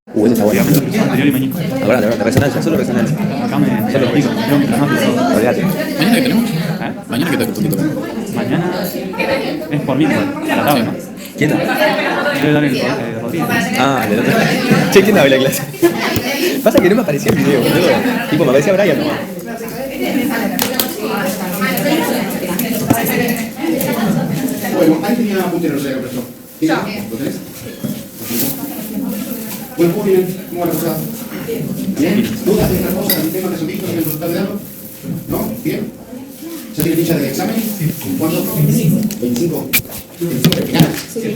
Ese está bueno. Ligamento anterior y menisco. Ahora, de resonancia, solo resonancia. Acá me solo explico, creo que no todo. Olvídate. ¿Mañana qué tenemos? ¿Eh? ¿Mañana qué te toca? Mañana es por miércoles, a la tarde, ¿no? ¿Quién da? Debe dar el de Rodríguez. Ah, el otro. Che, ¿quién daba la clase? Pasa que no me aparecía el video, boludo. Tipo, me aparecía Brian nomás. Bueno, ahí tenía apunte, no sé, profesor. ¿Lo tenés? Bueno, muy bien. ¿Cómo va la cosa? ¿Bien? ¿Dudas de otra cosa? ¿Algún tema que se han visto? ¿Quieren consultar de algo? ¿No? ¿Bien? ¿Ya tiene ficha de examen? ¿Cuándo? 25. 25 de final. Sí.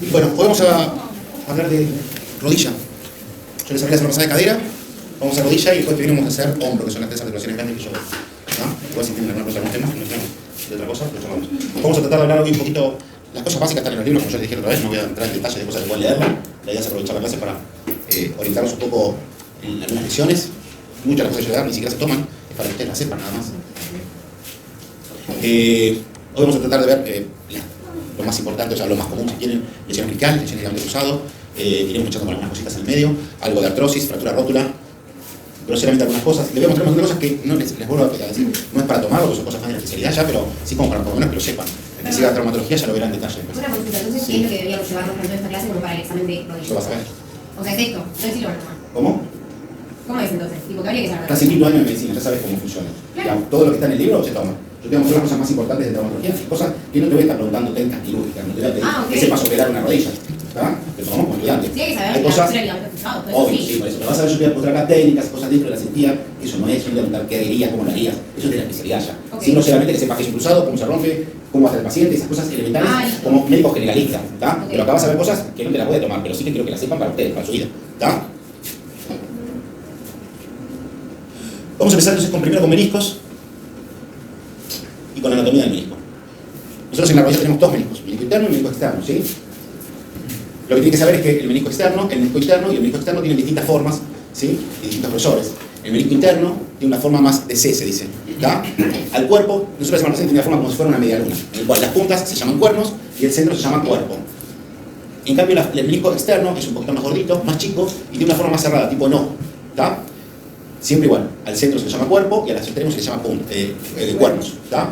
Bueno, hoy vamos a hablar de rodilla. Yo les hablé la semana pasada de cadera, vamos a rodilla y después venimos a hacer hombro, que son las tres articulaciones grandes que yo veo. Igual si tienen alguna cosa, algún tema, de otra cosa, lo llamamos. Vamos a tratar de hablar hoy un poquito, las cosas básicas están en los libros, como yo les dije otra vez, no voy a entrar en detalle de cosas que pueden leerlo. La idea es aprovechar la clase para orientarnos un poco en algunas lecciones. Muchas de las cosas que yo voy a dar ni siquiera se toman, es para que ustedes las sepan nada más. Hoy vamos a tratar de ver lo más importante, o sea, lo más común, si quieren, lesiones meniscales, lesiones de ligamento cruzado, iremos echando con algunas cositas en el medio, algo de artrosis, fractura rótula, groseramente algunas cosas. Les voy a mostrar unas cosas que no les vuelvo a decir, no es para tomarlo, porque son cosas más de la especialidad ya, pero sí como para por lo menos que lo sepan. El que siga traumatología ya lo verá en detalle. Una consulta, entonces, ¿qué es lo que deberíamos llevarnos tanto en esta clase como para el examen de rodillas? Lo vas a ver. O sea, es esto, entonces sí lo van a tomar. ¿Cómo? ¿Cómo es entonces? Tipo, que habría que saber. Estás en quinto año de medicina, ya sabes cómo funciona. Claro. Todo lo que está en el libro se toma. Yo te voy a mostrar las cosas más importantes de traumatología, cosas que no te voy a estar preguntando técnicas quirúrgicas, no te voy a pedir ok. que sepas operar una rodilla. ¿Está? Te tomamos como estudiante. Sí, hay que saber Hay la cosas, fractura del ligamento cruzado, todo obvio, eso sí, por eso. Pero vas a ver, yo te voy a mostrar acá técnicas, cosas dentro de la cirugía, eso no es, yo te voy a preguntar qué harías, cómo lo harías, eso es de la especialidad ya. Ok. Sino solamente que sepas que es un cruzado, cómo se rompe, cómo va a estar el paciente, esas cosas elementales listo. como médico generalista, ¿está? Ok. Pero acá vas a ver cosas que no te las voy a tomar, pero sí que quiero que las sepan para ustedes, para su vida, ¿está? Vamos a empezar entonces primero con meniscos y con la anatomía del menisco. Nosotros en la rodilla tenemos dos meniscos, menisco interno y menisco externo, ¿sí? Lo que tienen que saber es que el menisco interno y el menisco externo tienen distintas formas, ¿sí? Y distintos grosores. El menisco interno tiene una forma más de C, se dice, ¿está? Al cuerpo, nosotros la semana pasada tiene una forma como si fuera una media luna, en el cual las puntas se llaman cuernos y el centro se llama cuerpo. En cambio, el menisco externo es un poquito más gordito, más chico y tiene una forma más cerrada, tipo no, ¿está? Siempre igual, al centro se le llama cuerpo y a los extremos se le llama cuernos, ¿está?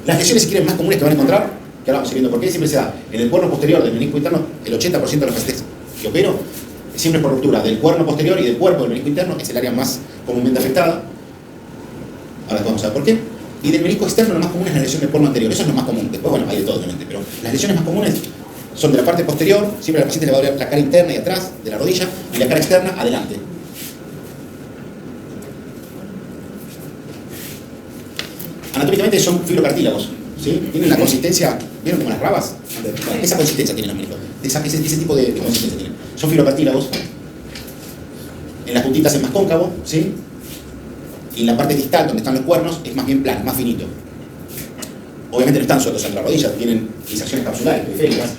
Las lesiones, si quieren, más comunes que van a encontrar, que ahora vamos a ir viendo por qué, siempre se da en el cuerno posterior del menisco interno, el 80% de los pacientes que opero, siempre por ruptura del cuerno posterior y del cuerpo del menisco interno, es el área más comúnmente afectada. Ahora vamos a ver por qué. Y del menisco externo lo más común es la lesión del cuerno anterior, eso es lo más común, después bueno, hay de todo obviamente, pero las lesiones más comunes son de la parte posterior, siempre al paciente le va a doler la cara interna y atrás de la rodilla, y la cara externa adelante. Anatómicamente son fibrocartílagos, ¿sí? Tienen la consistencia, ¿vieron como las rabas? Esa consistencia tienen los meniscos, ese tipo de consistencia tienen. Son fibrocartílagos, en las puntitas es más cóncavo, ¿sí? Y en la parte distal, donde están los cuernos, es más bien plano, más finito. Obviamente no están sueltos en la rodilla, tienen inserciones capsulares, periféricas.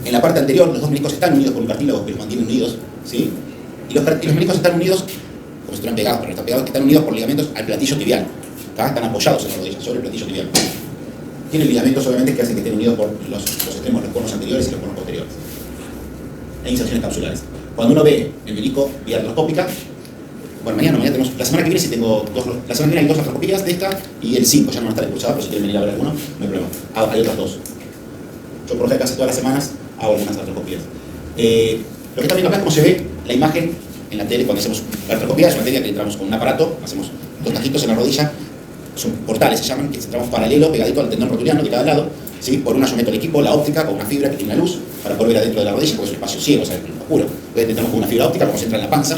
En la parte anterior, los dos meniscos están unidos por un cartílago que los mantiene unidos, ¿sí? Y los meniscos están unidos, como si estuvieran pegados, pero no están pegados, están unidos por ligamentos al platillo tibial. ¿Tá? Están apoyados en la rodilla, sobre el platillo tibial. Tienen ligamentos, obviamente, que hacen que estén unidos por los extremos, los cuernos anteriores y los cuernos posteriores. Hay inserciones capsulares. Cuando uno ve el menisco vía artroscópica, bueno, mañana tenemos, la semana que viene sí tengo la semana que viene hay dos artroscopías de esta y el 5 ya no van a estar impulsadas, pero si quieren venir a ver alguno, no hay problema. Hay otras dos. Yo por ejemplo casi todas las semanas hago algunas artroscopías. Lo que está viendo acá es cómo se ve la imagen en la tele cuando hacemos la artroscopía. Es una técnica que entramos con un aparato, hacemos dos tajitos en la rodilla, son portales se llaman, que entramos paralelo, pegadito al tendón rotuliano de cada lado, ¿sí? Por una yo meto el equipo, la óptica, con una fibra que tiene una luz, para poder ver adentro de la rodilla, porque es un espacio ciego, o sea, oscuro. Entonces entramos con una fibra óptica, como se entra en la panza.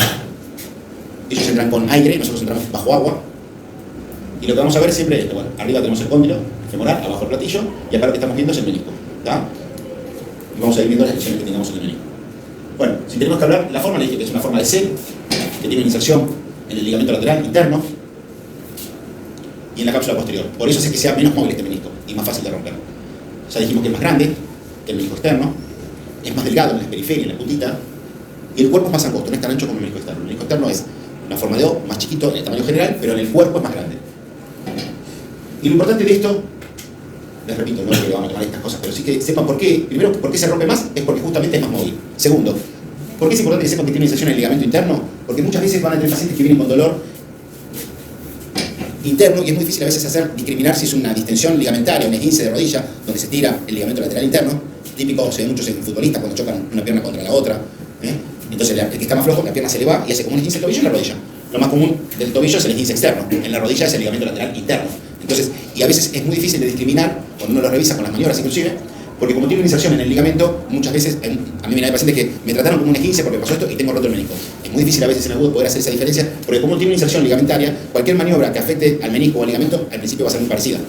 Ellos entran con aire, nosotros entramos bajo agua. Y lo que vamos a ver siempre es, bueno, arriba tenemos el cóndilo femoral, abajo el platillo, y acá lo que estamos viendo es el menisco, ¿está? Y vamos a ir viendo las lesiones que tengamos en el menisco. Bueno, si tenemos que hablar, la forma le dije que es una forma de C, que tiene una inserción en el ligamento lateral interno y en la cápsula posterior. Por eso hace que sea menos móvil este menisco y más fácil de romper. Ya dijimos que es más grande que el menisco externo, es más delgado en la periferia, en la puntita, y el cuerpo es más angosto, no es tan ancho como el menisco externo. El menisco externo es una forma de O, más chiquito en el tamaño general, pero en el cuerpo es más grande. Y lo importante de esto, les repito, no es que vamos a tomar estas cosas, pero sí que sepan por qué. Primero, por qué se rompe más, es porque justamente es más móvil. Segundo, ¿por qué es importante que sepan que tiene inserción en el ligamento interno? Porque muchas veces van a tener pacientes que vienen con dolor interno y es muy difícil a veces discriminar si es una distensión ligamentaria, un esguince de rodilla, donde se tira el ligamento lateral interno. Típico, se ve muchos en futbolistas cuando chocan una pierna contra la otra. Entonces el que está más flojo, la pierna se le va y hace como un esguince del tobillo en la rodilla. Lo más común del tobillo es el esguince externo, en la rodilla es el ligamento lateral interno. Entonces, y a veces es muy difícil de discriminar, cuando uno lo revisa con las maniobras inclusive, porque como tiene una inserción en el ligamento, muchas veces, a mí me hay pacientes que me trataron como un esguince porque pasó esto y tengo roto el menisco. Es muy difícil a veces en el agudo poder hacer esa diferencia, porque como tiene una inserción ligamentaria, cualquier maniobra que afecte al menisco o al ligamento, al principio va a ser muy parecida.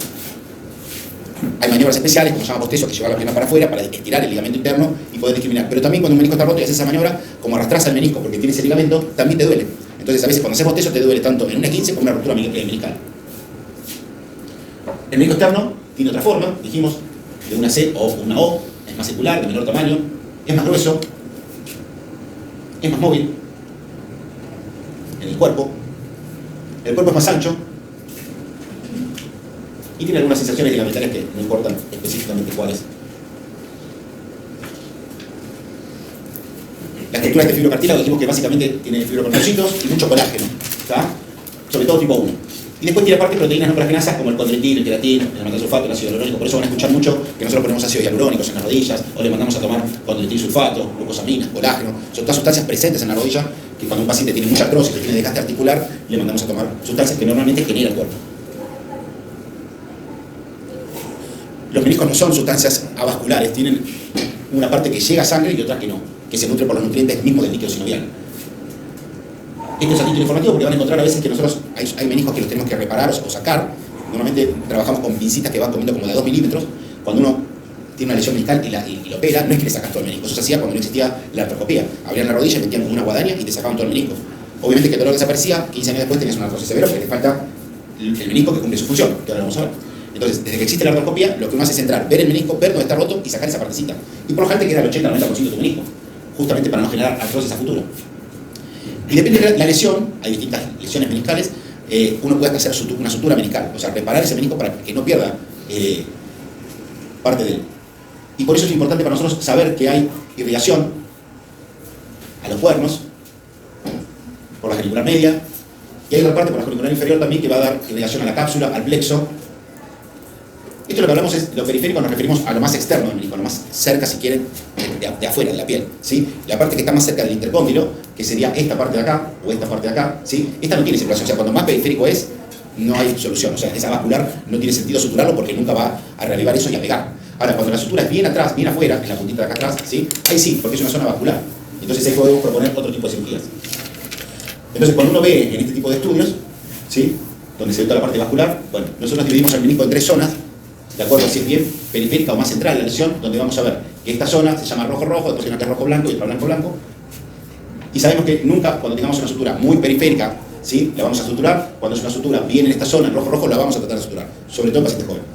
Hay maniobras especiales, como se llama postezo, que lleva la pierna para afuera para estirar el ligamento interno y poder discriminar. Pero también cuando un menisco está roto y haces esa maniobra, como arrastras al menisco porque tiene ese ligamento, también te duele. Entonces a veces cuando haces postezo te duele tanto en un esguince como en una ruptura meniscal. El menisco externo tiene otra forma, dijimos, de una C o una O, es más circular, de menor tamaño, es más grueso, es más móvil en el cuerpo es más ancho y tiene algunas sensaciones ligamentarias que no importan específicamente cuáles. La estructura de este fibrocartílago dijimos que básicamente tiene fibrocartilocitos y mucho colágeno, ¿está? Sobre todo tipo 1. Y después tiene aparte proteínas no colágenas como el condroitín, el queratín, el maltosulfato, el ácido hialurónico. Por eso van a escuchar mucho que nosotros ponemos ácidos hialurónicos en las rodillas o le mandamos a tomar condroitín sulfato, glucosamina, colágeno. Son todas sustancias presentes en la rodilla que cuando un paciente tiene mucha artrosis o tiene desgaste articular, le mandamos a tomar sustancias que normalmente genera el cuerpo. Los meniscos no son sustancias avasculares, tienen una parte que llega a sangre y otra que no, que se nutre por los nutrientes mismos del líquido sinovial. Esto es a título informativo porque van a encontrar a veces que nosotros hay meniscos que los tenemos que reparar o sacar. Normalmente trabajamos con pincitas que van comiendo como de 2 milímetros. Cuando uno tiene una lesión meniscal y lo opera, no es que le sacas todo el menisco. Eso se hacía cuando no existía la artroscopía. Abrían la rodilla, metían como una guadaña y te sacaban todo el menisco. Obviamente que el dolor desaparecía, 15 años después tenías una artrosis severa porque te falta el menisco que cumple su función, que ahora vamos a ver. Entonces, desde que existe la artroscopía, lo que uno hace es entrar, ver el menisco, ver dónde está roto y sacar esa partecita. Y por lo general te queda el 80-90% de tu menisco, justamente para no generar artrosis a futuro. Y depende de la lesión, hay distintas lesiones meniscales, uno puede hacer una sutura meniscal, o sea, reparar ese menisco para que no pierda parte de él. Y por eso es importante para nosotros saber que hay irrigación a los cuernos, por la genicular media, y hay otra parte por la genicular inferior también que va a dar irrigación a la cápsula, al plexo. Esto lo que hablamos es, lo periférico nos referimos a lo más externo del menisco, a lo más cerca, si quieren, de afuera, de la piel, ¿sí? La parte que está más cerca del intercóndilo, que sería esta parte de acá, o esta parte de acá, ¿sí? Esta no tiene circulación, o sea, cuando más periférico es, no hay solución, o sea, esa vascular no tiene sentido suturarlo porque nunca va a reavivar eso y a pegar. Ahora, cuando la sutura es bien atrás, bien afuera, en la puntita de acá atrás, ¿sí? Ahí sí, porque es una zona vascular. Entonces ahí podemos proponer otro tipo de cirugías. Entonces, cuando uno ve en este tipo de estudios, ¿sí? Donde se ve toda la parte vascular, bueno, nosotros dividimos el menisco en 3 zonas, de acuerdo a si es bien periférica o más central la lesión, donde vamos a ver que esta zona se llama rojo-rojo, después hay una que es rojo-blanco y otra blanco-blanco. Y sabemos que nunca, cuando tengamos una sutura muy periférica, ¿sí? La vamos a suturar. Cuando es una sutura bien en esta zona, en rojo-rojo, la vamos a tratar de suturar, sobre todo en pacientes jóvenes.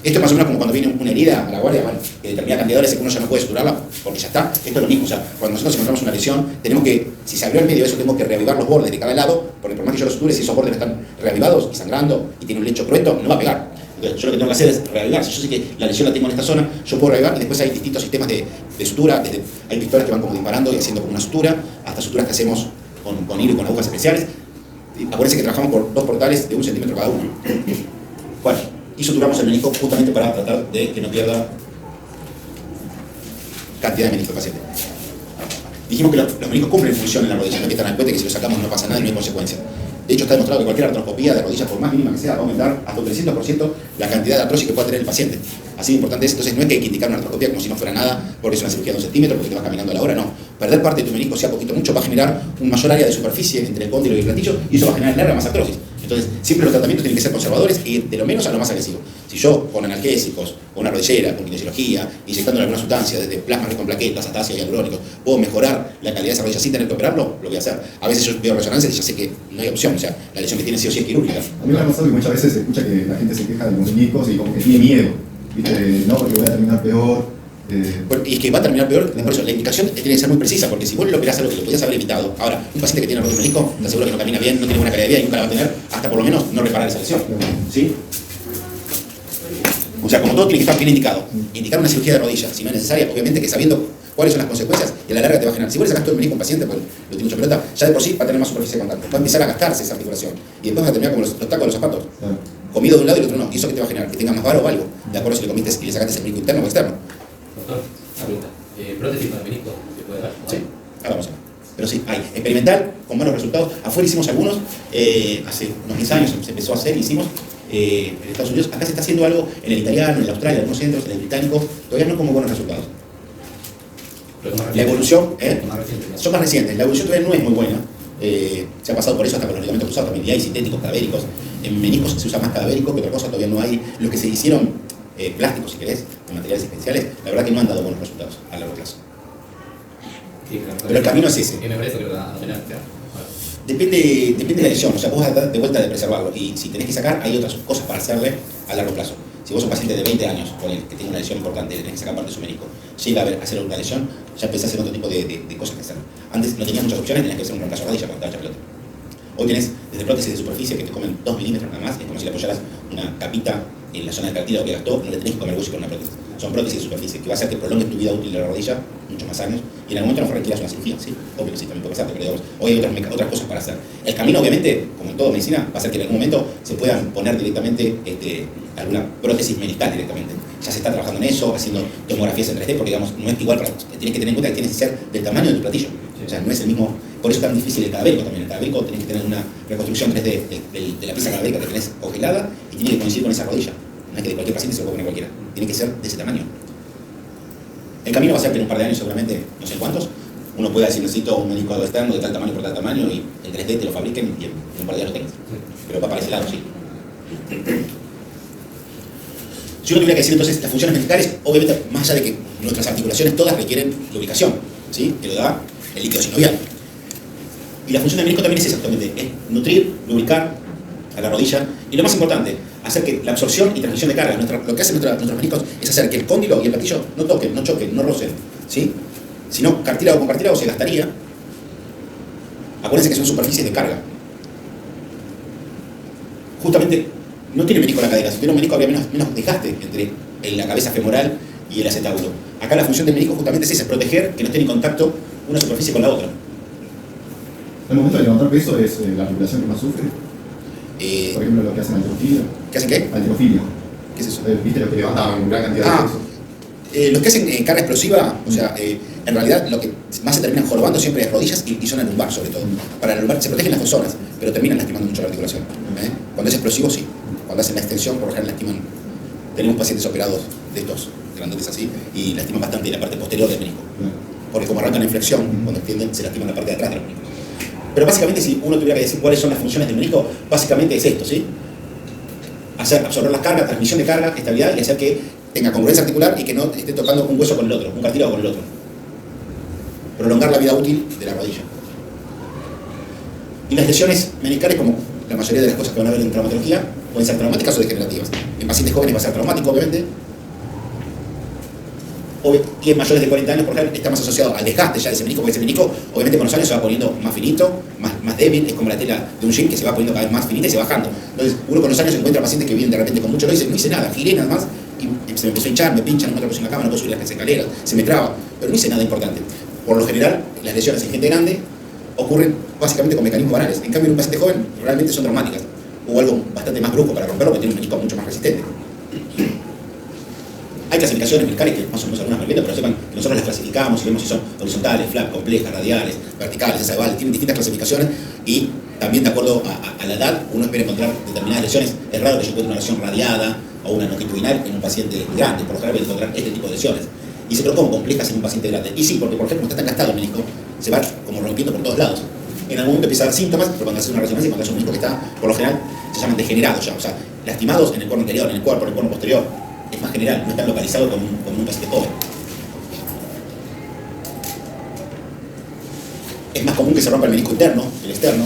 Esto es más o menos como cuando viene una herida a la guardia, bueno, que determinada cantidad de horas que uno ya no puede suturarla porque ya está. Esto es lo mismo, o sea, cuando nosotros encontramos una lesión, tenemos que, si se abrió el medio de eso, tenemos que reavivar los bordes de cada lado, porque por más que yo lo suture, si esos bordes están reavivados y sangrando y tiene un lecho cruento, no va a pegar. Entonces, yo lo que tengo que hacer es reavivar. Si yo sé que la lesión la tengo en esta zona, yo puedo reavivar y después hay distintos sistemas de sutura. Hay pistolas que van como disparando y haciendo como una sutura, hasta suturas que hacemos con hilo y con agujas especiales. Y acuérdense que trabajamos por 2 portales de 1 centímetro cada uno. Bueno, y suturamos el menisco justamente para tratar de que no pierda cantidad de menisco el paciente. Dijimos que los meniscos cumplen función en la rodilla, no hay que estar en cuenta que si lo sacamos no pasa nada y no hay consecuencia. De hecho, está demostrado que cualquier artroscopía de rodillas, por más mínima que sea, va a aumentar hasta un 300% la cantidad de artrosis que pueda tener el paciente. Así de importante es, entonces no es que hay que indicar una artroscopía como si no fuera nada, porque es una cirugía de 1 centímetro, porque te vas caminando a la hora, no. Perder parte de tu menisco, sea poquito mucho, va a generar un mayor área de superficie entre el cóndilo y el platillo, y eso va a generar en larga más artrosis. Entonces, siempre los tratamientos tienen que ser conservadores y de lo menos a lo más agresivo. Si yo, con analgésicos, con una rodillera, con kinesiología, inyectando alguna sustancia, desde plasma con plaquetas hasta ácido hialurónico, puedo mejorar la calidad de esa rodilla sin tener que operarlo, lo voy a hacer. A veces yo veo resonancias y ya sé que no hay opción, o sea, la lesión que tiene sí o sí es quirúrgica. A mí me ha pasado que muchas veces se escucha que la gente se queja de los meniscos y como que tiene miedo. viste, no, porque voy a terminar peor. Bueno, y es que va a terminar peor, por eso la indicación tiene que ser muy precisa, porque si vos le operás algo que lo podías haber evitado, ahora, un paciente que tiene roto el menisco, te aseguro que no camina bien, no tiene buena calidad de vida y nunca la va a tener, hasta por lo menos no reparar esa lesión. ¿Sí? O sea, como todo tiene que estar bien indicado. Indicar una cirugía de rodilla, si no es necesaria, obviamente que sabiendo cuáles son las consecuencias, y a la larga te va a generar. Si vos le sacás todo el menisco a un paciente, pues lo tiene mucho pelota, ya de por sí va a tener más superficie de contacto, va a empezar a gastarse esa articulación, y después va a terminar como los tacos de los zapatos. Comido de un lado y del otro no. ¿Y eso qué te va a generar? Que tenga más varo o algo, de acuerdo si le comiste y le sacaste el menisco interno o externo. Doctor, una pregunta. ¿Prótesis para el menisco se puede dar? Sí, ahora vamos a ver. Pero sí, hay. Experimental, con buenos resultados. Afuera hicimos algunos, hace unos 10 años se empezó a hacer, hicimos en Estados Unidos. Acá se está haciendo algo en el italiano, en el australiano, en algunos centros, en el británico. Todavía no con muy buenos resultados. La evolución, son más recientes. La evolución todavía no es muy buena. Se ha pasado por eso hasta con los ligamentos cruzados también. Y hay sintéticos, cadavéricos. En meniscos se usa más cadavérico que otra cosa. Todavía no hay. Los que se hicieron plásticos, si querés, con materiales especiales, la verdad que no han dado buenos resultados a largo plazo. Sí, Pero el camino es ese. Y me parece que lo va a tener. Depende de la lesión, o sea, vos vas a dar de vuelta de preservarlo. Y si tenés que sacar, hay otras cosas para hacerle a largo plazo. Si vos sos un paciente de 20 años con el que tiene una lesión importante, tenés que sacar parte de su menisco, llega a hacer una lesión, ya empezás a hacer otro tipo de cosas que hacer. Antes no tenías muchas opciones, tenías que hacer un reemplazo de rodilla para estar pelota. Hoy tenés desde prótesis de superficie que te comen 2 milímetros nada más, es como si le apoyaras una capita en la zona del cartílago que gastó, no le tenés que comer hueso con una prótesis. Son prótesis de superficie, que va a hacer que prolongue tu vida útil de la rodilla muchos más años, y en algún momento a lo mejor requieras una cirugía, ¿sí? Obvio que sí, también puede pasarte, pero digamos, hoy hay otras cosas para hacer. El camino, obviamente, como en toda medicina, va a ser que en algún momento se puedan poner directamente alguna prótesis meniscal directamente. Ya se está trabajando en eso, haciendo tomografías en 3D, porque digamos, no es igual, tienes que tener en cuenta que tienes que ser del tamaño de tu platillo. O sea, no es el mismo, por eso es tan difícil el cadavérico también. El cadavérico tenés que tener una reconstrucción 3D de la pieza cadavérica que tenés congelada y tiene que coincidir con esa rodilla. No es que de cualquier paciente se lo puede poner cualquiera, tiene que ser de ese tamaño. El camino va a ser que en un par de años seguramente, no sé cuántos, uno pueda decir necesito un menisco externo de tal tamaño por tal tamaño y el 3D te lo fabriquen y en un par de años lo tengas. Pero va para ese lado, sí. Si uno tuviera que decir entonces las funciones meniscales, obviamente más allá de que nuestras articulaciones todas requieren lubricación, ¿sí? Que lo da el líquido sinovial. Y la función del menisco también es exactamente, es nutrir, lubricar a la rodilla y lo más importante, hacer que la absorción y transmisión de carga, lo que hacen nuestros meniscos es hacer que el cóndilo y el platillo no toquen, no choquen, no rocen, ¿sí? Si no, cartílago con cartílago se gastaría. Acuérdense que son superficies de carga. Justamente no tiene menisco la cadera, si tuviera un menisco habría menos desgaste entre la cabeza femoral y el acetábulo. Acá la función del menisco justamente es esa, proteger que no estén en contacto una superficie con la otra. El momento de levantar peso es la articulación que más sufre. Por ejemplo, lo que hacen halterofilia. ¿Qué hacen qué? Halterofilia. ¿Qué es eso? ¿Viste los que levantan gran cantidad de peso? Los que hacen carga explosiva, o sea, en realidad lo que más se terminan jorobando siempre es rodillas y zona lumbar sobre todo. Para la lumbar se protegen las dos zonas, pero terminan lastimando mucho la articulación. Cuando es explosivo sí, cuando hacen la extensión por lo general lastiman. Tenemos pacientes operados de estos grandotes así y lastiman bastante la parte posterior del menisco. Porque como arrancan la inflexión, cuando extienden se lastiman la parte de atrás del menisco. Pero básicamente si uno tuviera que decir cuáles son las funciones del menisco, básicamente es esto, ¿sí? Absorber las cargas, transmisión de carga, estabilidad y hacer que tenga congruencia articular y que no esté tocando un hueso con el otro, un cartílago con el otro. Prolongar la vida útil de la rodilla. Y las lesiones meniscales, como la mayoría de las cosas que van a ver en traumatología, pueden ser traumáticas o degenerativas. En pacientes jóvenes va a ser traumático, obviamente. Y en mayores de 40 años, por ejemplo, está más asociado al desgaste ya de ese menisco, porque ese menisco, obviamente con los años se va poniendo más finito, más débil, es como la tela de un jean que se va poniendo cada vez más finita y se va bajando. Entonces, uno con los años encuentra pacientes que vienen de repente con mucho dolor y dice, no hice nada, giré nada más, y se me empezó a hinchar, me pinchan, no me puse en la cama, no puedo subir las escaleras, se me traba, pero no hice nada importante. Por lo general, las lesiones en gente grande ocurren básicamente con mecanismos banales. En cambio, en un paciente joven, realmente son traumáticas, o algo bastante más brusco para romperlo, porque tiene un menisco mucho más resistente. Hay clasificaciones meniscales que más o menos algunas me olvido, pero sepan que nosotros las clasificamos y vemos si son horizontales, flat, complejas, radiales, verticales, esas tienen distintas clasificaciones y también de acuerdo a la edad uno espera encontrar determinadas lesiones. Es raro que yo encuentre una lesión radiada o una longitudinal en un paciente grande, por lo general voy a encontrar este tipo de lesiones. Y se pero como complejas en un paciente grande. Y sí, porque por ejemplo está tan gastado el menisco, se va como rompiendo por todos lados. En algún momento empieza a dar síntomas, pero cuando hace una resonancia, cuando hay un menisco que está, por lo general, se llaman degenerados ya, o sea, lastimados en el cuerpo interior, en el cuerpo, en el cuerpo posterior. Es más general, no está localizado como un paciente joven. Es más común que se rompa el menisco interno, el externo.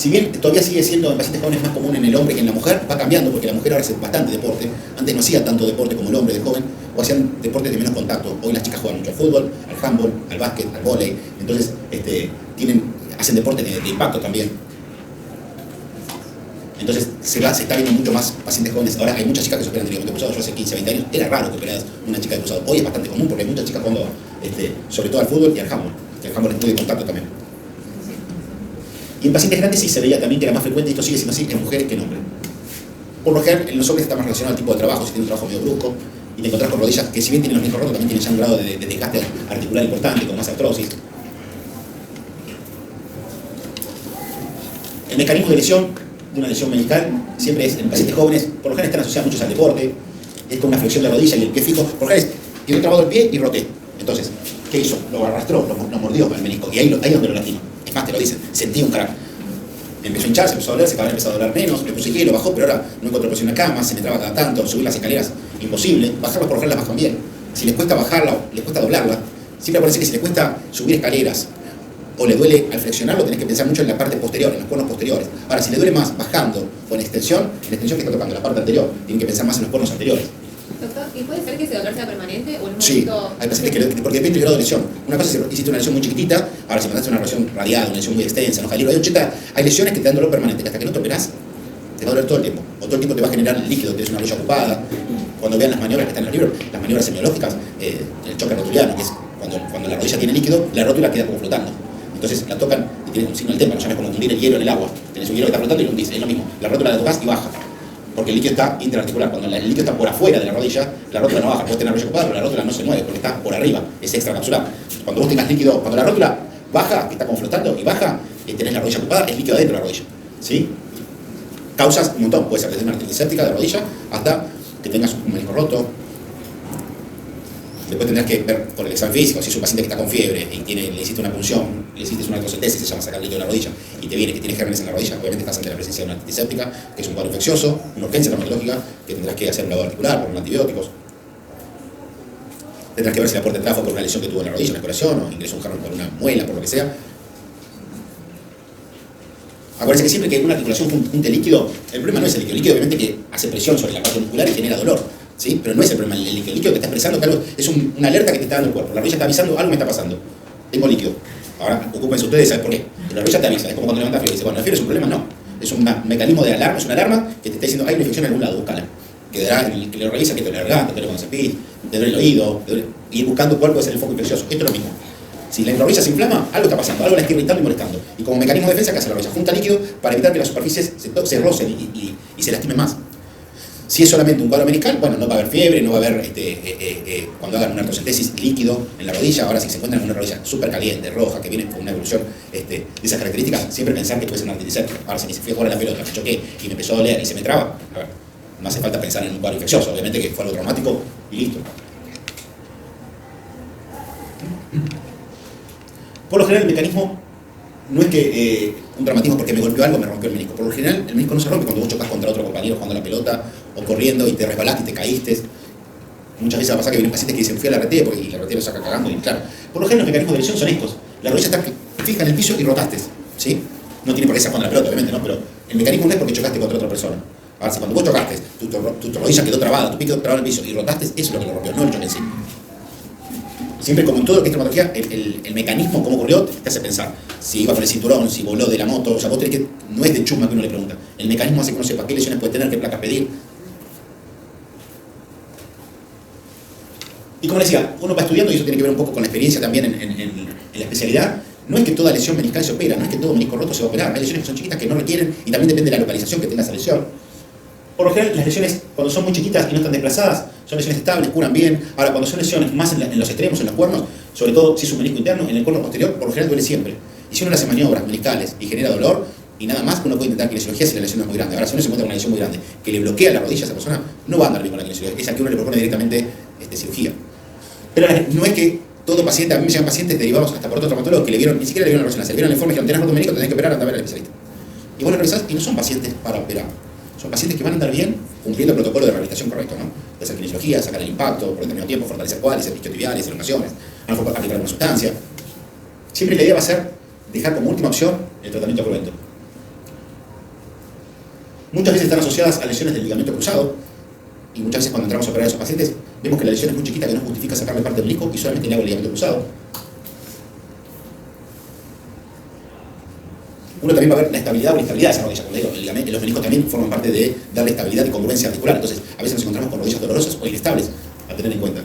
Si bien todavía sigue siendo en pacientes jóvenes más común en el hombre que en la mujer, va cambiando porque la mujer ahora hace bastante deporte. Antes no hacía tanto deporte como el hombre de joven, o hacían deportes de menos contacto. Hoy las chicas juegan mucho al fútbol, al handball, al básquet, al vóley. Entonces hacen deportes de impacto también. Entonces se está viendo mucho más pacientes jóvenes. Ahora hay muchas chicas que se operan de ligamento cruzado. Yo hace 15, 20 años era raro que operaras una chica de cruzado. Hoy es bastante común porque hay muchas chicas jugando sobre todo al fútbol y al handball. El handball es muy de contacto también. Y en pacientes grandes sí se veía también que era más frecuente, y esto sigue siendo así en mujeres que en hombres. Por lo general, en los hombres está más relacionado al tipo de trabajo, si tiene un trabajo medio brusco, y te encontrás con rodillas que si bien tienen los meniscos rotos, también tienen ya un grado de desgaste articular importante, con más artrosis. El mecanismo de lesión de una lesión meniscal siempre es en pacientes jóvenes, por lo general están asociados muchos al deporte, es con una flexión de rodilla y el pie fijo, por lo general quedó trabado el pie y roté. Entonces, ¿qué hizo? Lo arrastró, lo mordió con el menisco, y ahí es donde lo lastima. Es más, te lo dicen, sentí un crack. Empezó a hincharse, empezó a doler, se cada vez empezó a doler menos, le puse hielo, bajó, pero ahora no encuentro posición en la cama, se me traba cada tanto, subir las escaleras, imposible, bajarlas por lo general las bajan bien. Si les cuesta bajarla o les cuesta doblarla, siempre parece que si les cuesta subir escaleras o le duele al flexionarlo, tenés que pensar mucho en la parte posterior, en los cuernos posteriores. Ahora, si le duele más bajando o en extensión que está tocando la parte anterior, tienen que pensar más en los cuernos anteriores. Doctor, ¿y puede ser que ese dolor sea permanente o en un Sí, momento...? hay pacientes porque depende del grado de lesión. Una cosa es si hiciste una lesión muy chiquitita, ahora si mandaste una lesión radiada, una lesión muy extensa, hay 80, hay lesiones que te dan dolor permanente, que hasta que no te operás, te va a doler todo el tiempo. O todo el tiempo te va a generar líquido, tienes una rodilla ocupada. Cuando vean las maniobras que están en el libro, las maniobras semiológicas, el choque rotuliano, que es cuando la rodilla tiene líquido, la rótula queda como flotando. Entonces la tocan y tiene un signo del témpano, ya no es como hundir el hielo en el agua. Tenés un hielo que está flotando y lo hundís, es lo mismo. La rótula la tocas y baja. Porque el líquido está interarticular. Cuando el líquido está por afuera de la rodilla, la rótula no baja. Puedes tener la rodilla ocupada, pero la rótula no se mueve porque está por arriba, es extracapsular. Cuando vos tengas líquido, cuando la rótula baja, que está como flotando y baja, tenés la rodilla ocupada, es líquido adentro de la rodilla. ¿Sí? Causas un montón, puede ser desde una artritis séptica de la rodilla hasta que tengas un menisco roto. Después tendrás que ver por el examen físico, si es un paciente que está con fiebre y le hiciste una punción, le hiciste una artrocentesis, se llama sacar líquido de la rodilla, y te viene que tienes gérmenes en la rodilla, obviamente estás ante la presencia de una artritis séptica, que es un cuadro infeccioso, una urgencia traumatológica, que tendrás que hacer un lavado articular por antibióticos. Tendrás que ver si la puerta de fue por una lesión que tuvo en la rodilla, una exploración, o ingresó un jarrón por una muela, por lo que sea. Acuérdense que siempre que una articulación junte líquido, el problema no es el líquido. El líquido obviamente que hace presión sobre la parte muscular y genera dolor, ¿sí? Pero no es el problema el líquido. El líquido que está expresando que algo, es una alerta que te está dando el cuerpo. La rodilla está avisando, algo me está pasando. Tengo líquido. Ahora, ocúpense ustedes, ¿sabes por qué? La rodilla te avisa, es como cuando levantas fiebre y dice, bueno, la fiebre es un problema, no. Es un mecanismo de alarma, es una alarma que te está diciendo, hay una infección en algún lado, búscala. Quedará en el que le revisa, que te duele la garganta, te duele cuando se pide, te duele el oído, y ir buscando cuál puede ser el foco infeccioso. Esto es lo mismo. Si la rodilla se inflama, algo está pasando, algo la está irritando y molestando. Y como mecanismo de defensa, ¿qué hace la rodilla? Junta líquido para evitar que las superficies se rocen y se lastimen más. Si es solamente un cuadro meniscal, bueno, no va a haber fiebre, no va a haber, cuando hagan una artrocentesis, líquido en la rodilla. Ahora, si se encuentran en una rodilla súper caliente, roja, que viene con una evolución de esas características, siempre pensar que puede ser una artritis séptica. Ahora, si me fui a jugar a la pelota, me choqué y me empezó a doler y se me traba, a ver, no hace falta pensar en un cuadro infeccioso, obviamente que fue algo traumático y listo. Por lo general, el mecanismo no es que un traumatismo porque me golpeó algo, me rompió el menisco. Por lo general, el menisco no se rompe cuando vos chocas contra otro compañero jugando a la pelota o corriendo y te resbalaste y te caíste. Muchas veces va a pasar que vienen pacientes que dicen fui a la RT y la RT lo saca cagando. Y claro, por lo general, los mecanismos de lesión son estos. La rodilla está fija en el piso y rotaste, ¿sí? No tiene por qué ser jugando a la pelota, obviamente, ¿no? Pero el mecanismo no es porque chocaste contra otra persona. Ahora, si cuando vos chocaste, tu rodilla quedó trabada, tu pie quedó trabado en el piso y rotaste, eso es lo que lo rompió, no el choque en sí. Siempre, como en todo lo que es traumatología, el mecanismo, cómo ocurrió, te hace pensar. Si iba por el cinturón, si voló de la moto, o sea, vos tenés que, no es de chusma que uno le pregunta. El mecanismo hace que uno sepa qué lesiones puede tener, qué placas pedir. Y como decía, uno va estudiando, y eso tiene que ver un poco con la experiencia también en la especialidad. No es que toda lesión meniscal se opera, no es que todo menisco roto se va a operar. Hay lesiones que son chiquitas que no requieren, y también depende de la localización que tenga esa lesión. Por lo general, las lesiones, cuando son muy chiquitas y no están desplazadas, son lesiones estables, curan bien. Ahora, cuando son lesiones más en los extremos, en los cuernos, sobre todo si es un menisco interno, en el cuerno posterior, por lo general duele siempre. Y si uno le hace maniobras meniscales y genera dolor, y nada más, uno puede intentar kinesiología si la lesión es muy grande. Ahora, si uno se encuentra con una lesión muy grande que le bloquea la rodilla a esa persona, no va a andar bien con la kinesiología. Es a que uno le propone directamente cirugía. Pero no es que todo paciente, a mí me llegan pacientes derivados hasta por otro traumatólogo que le vieron, ni siquiera le vieron la resonancia, le vieron el informe y dijeron, tenés roto menisco, tenés que operar, anda a ver al especialista. Y vos lo revisás y no son pacientes para operar. Son pacientes que van a andar bien cumpliendo el protocolo de rehabilitación correcto, ¿no? De hacer kinesiología, sacar el impacto por determinado tiempo, fortalecer cuádriceps, isquiotibiales, elongaciones, a lo mejor aplicar una sustancia. Siempre la idea va a ser dejar como última opción el tratamiento cruento. Muchas veces están asociadas a lesiones del ligamento cruzado, y muchas veces cuando entramos a operar a esos pacientes, vemos que la lesión es muy chiquita, que no justifica sacarle parte del menisco y solamente le hago el ligamento cruzado. Uno también va a ver la estabilidad o la instabilidad de esa rodilla. Como digo, los meniscos también forman parte de darle estabilidad y congruencia articular. Entonces, a veces nos encontramos con rodillas dolorosas o inestables, a tener en cuenta.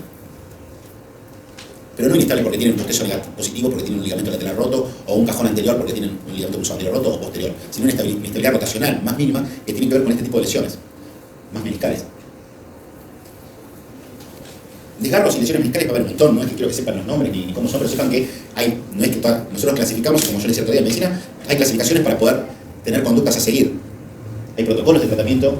Pero no inestable porque tienen un proceso positivo, porque tienen un ligamento lateral roto, o un cajón anterior porque tienen un ligamento cruzado anterior roto o posterior, sino una inestabilidad rotacional más mínima que tiene que ver con este tipo de lesiones, más meniscales. Desgarros y lesiones meniscales va a haber un montón, no es que quiero que sepan los nombres ni cómo son, pero sepan que hay, no es que nosotros clasificamos, como yo les decía otro día en medicina, hay clasificaciones para poder tener conductas a seguir. Hay protocolos de tratamiento.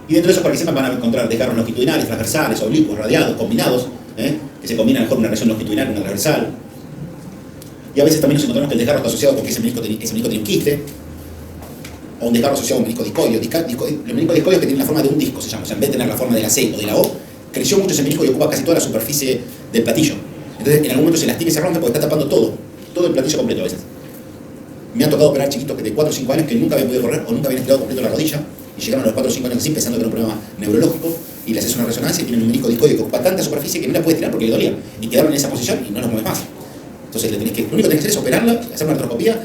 Y dentro de esos, para que sepan, van a encontrar desgarros longitudinales, transversales, oblicuos, radiados, combinados, que se combinan mejor una región longitudinal con una transversal. Y a veces también nos encontramos que el desgarro está asociado con que ese menisco tiene un quiste, o un desgarro asociado a un menisco discoideo. El menisco discoideo que tiene la forma de un disco, se llama. O sea, en vez de tener la forma de la C o de la O, creció mucho ese menisco y ocupa casi toda la superficie del platillo. Entonces, en algún momento se lastima y se rompe porque está tapando todo el platillo completo a veces. Me han tocado operar chiquitos que de 4 o 5 años que nunca habían podido correr o nunca habían estirado completo la rodilla y llegaron a los 4 o 5 años así pensando que era un problema neurológico y le haces una resonancia y tienen un menisco discoideo que ocupa tanta superficie que no la puedes tirar porque le dolía y quedaron en esa posición y no los mueves más. Entonces, lo único que tenés que hacer es operarla, hacer una artroscopía,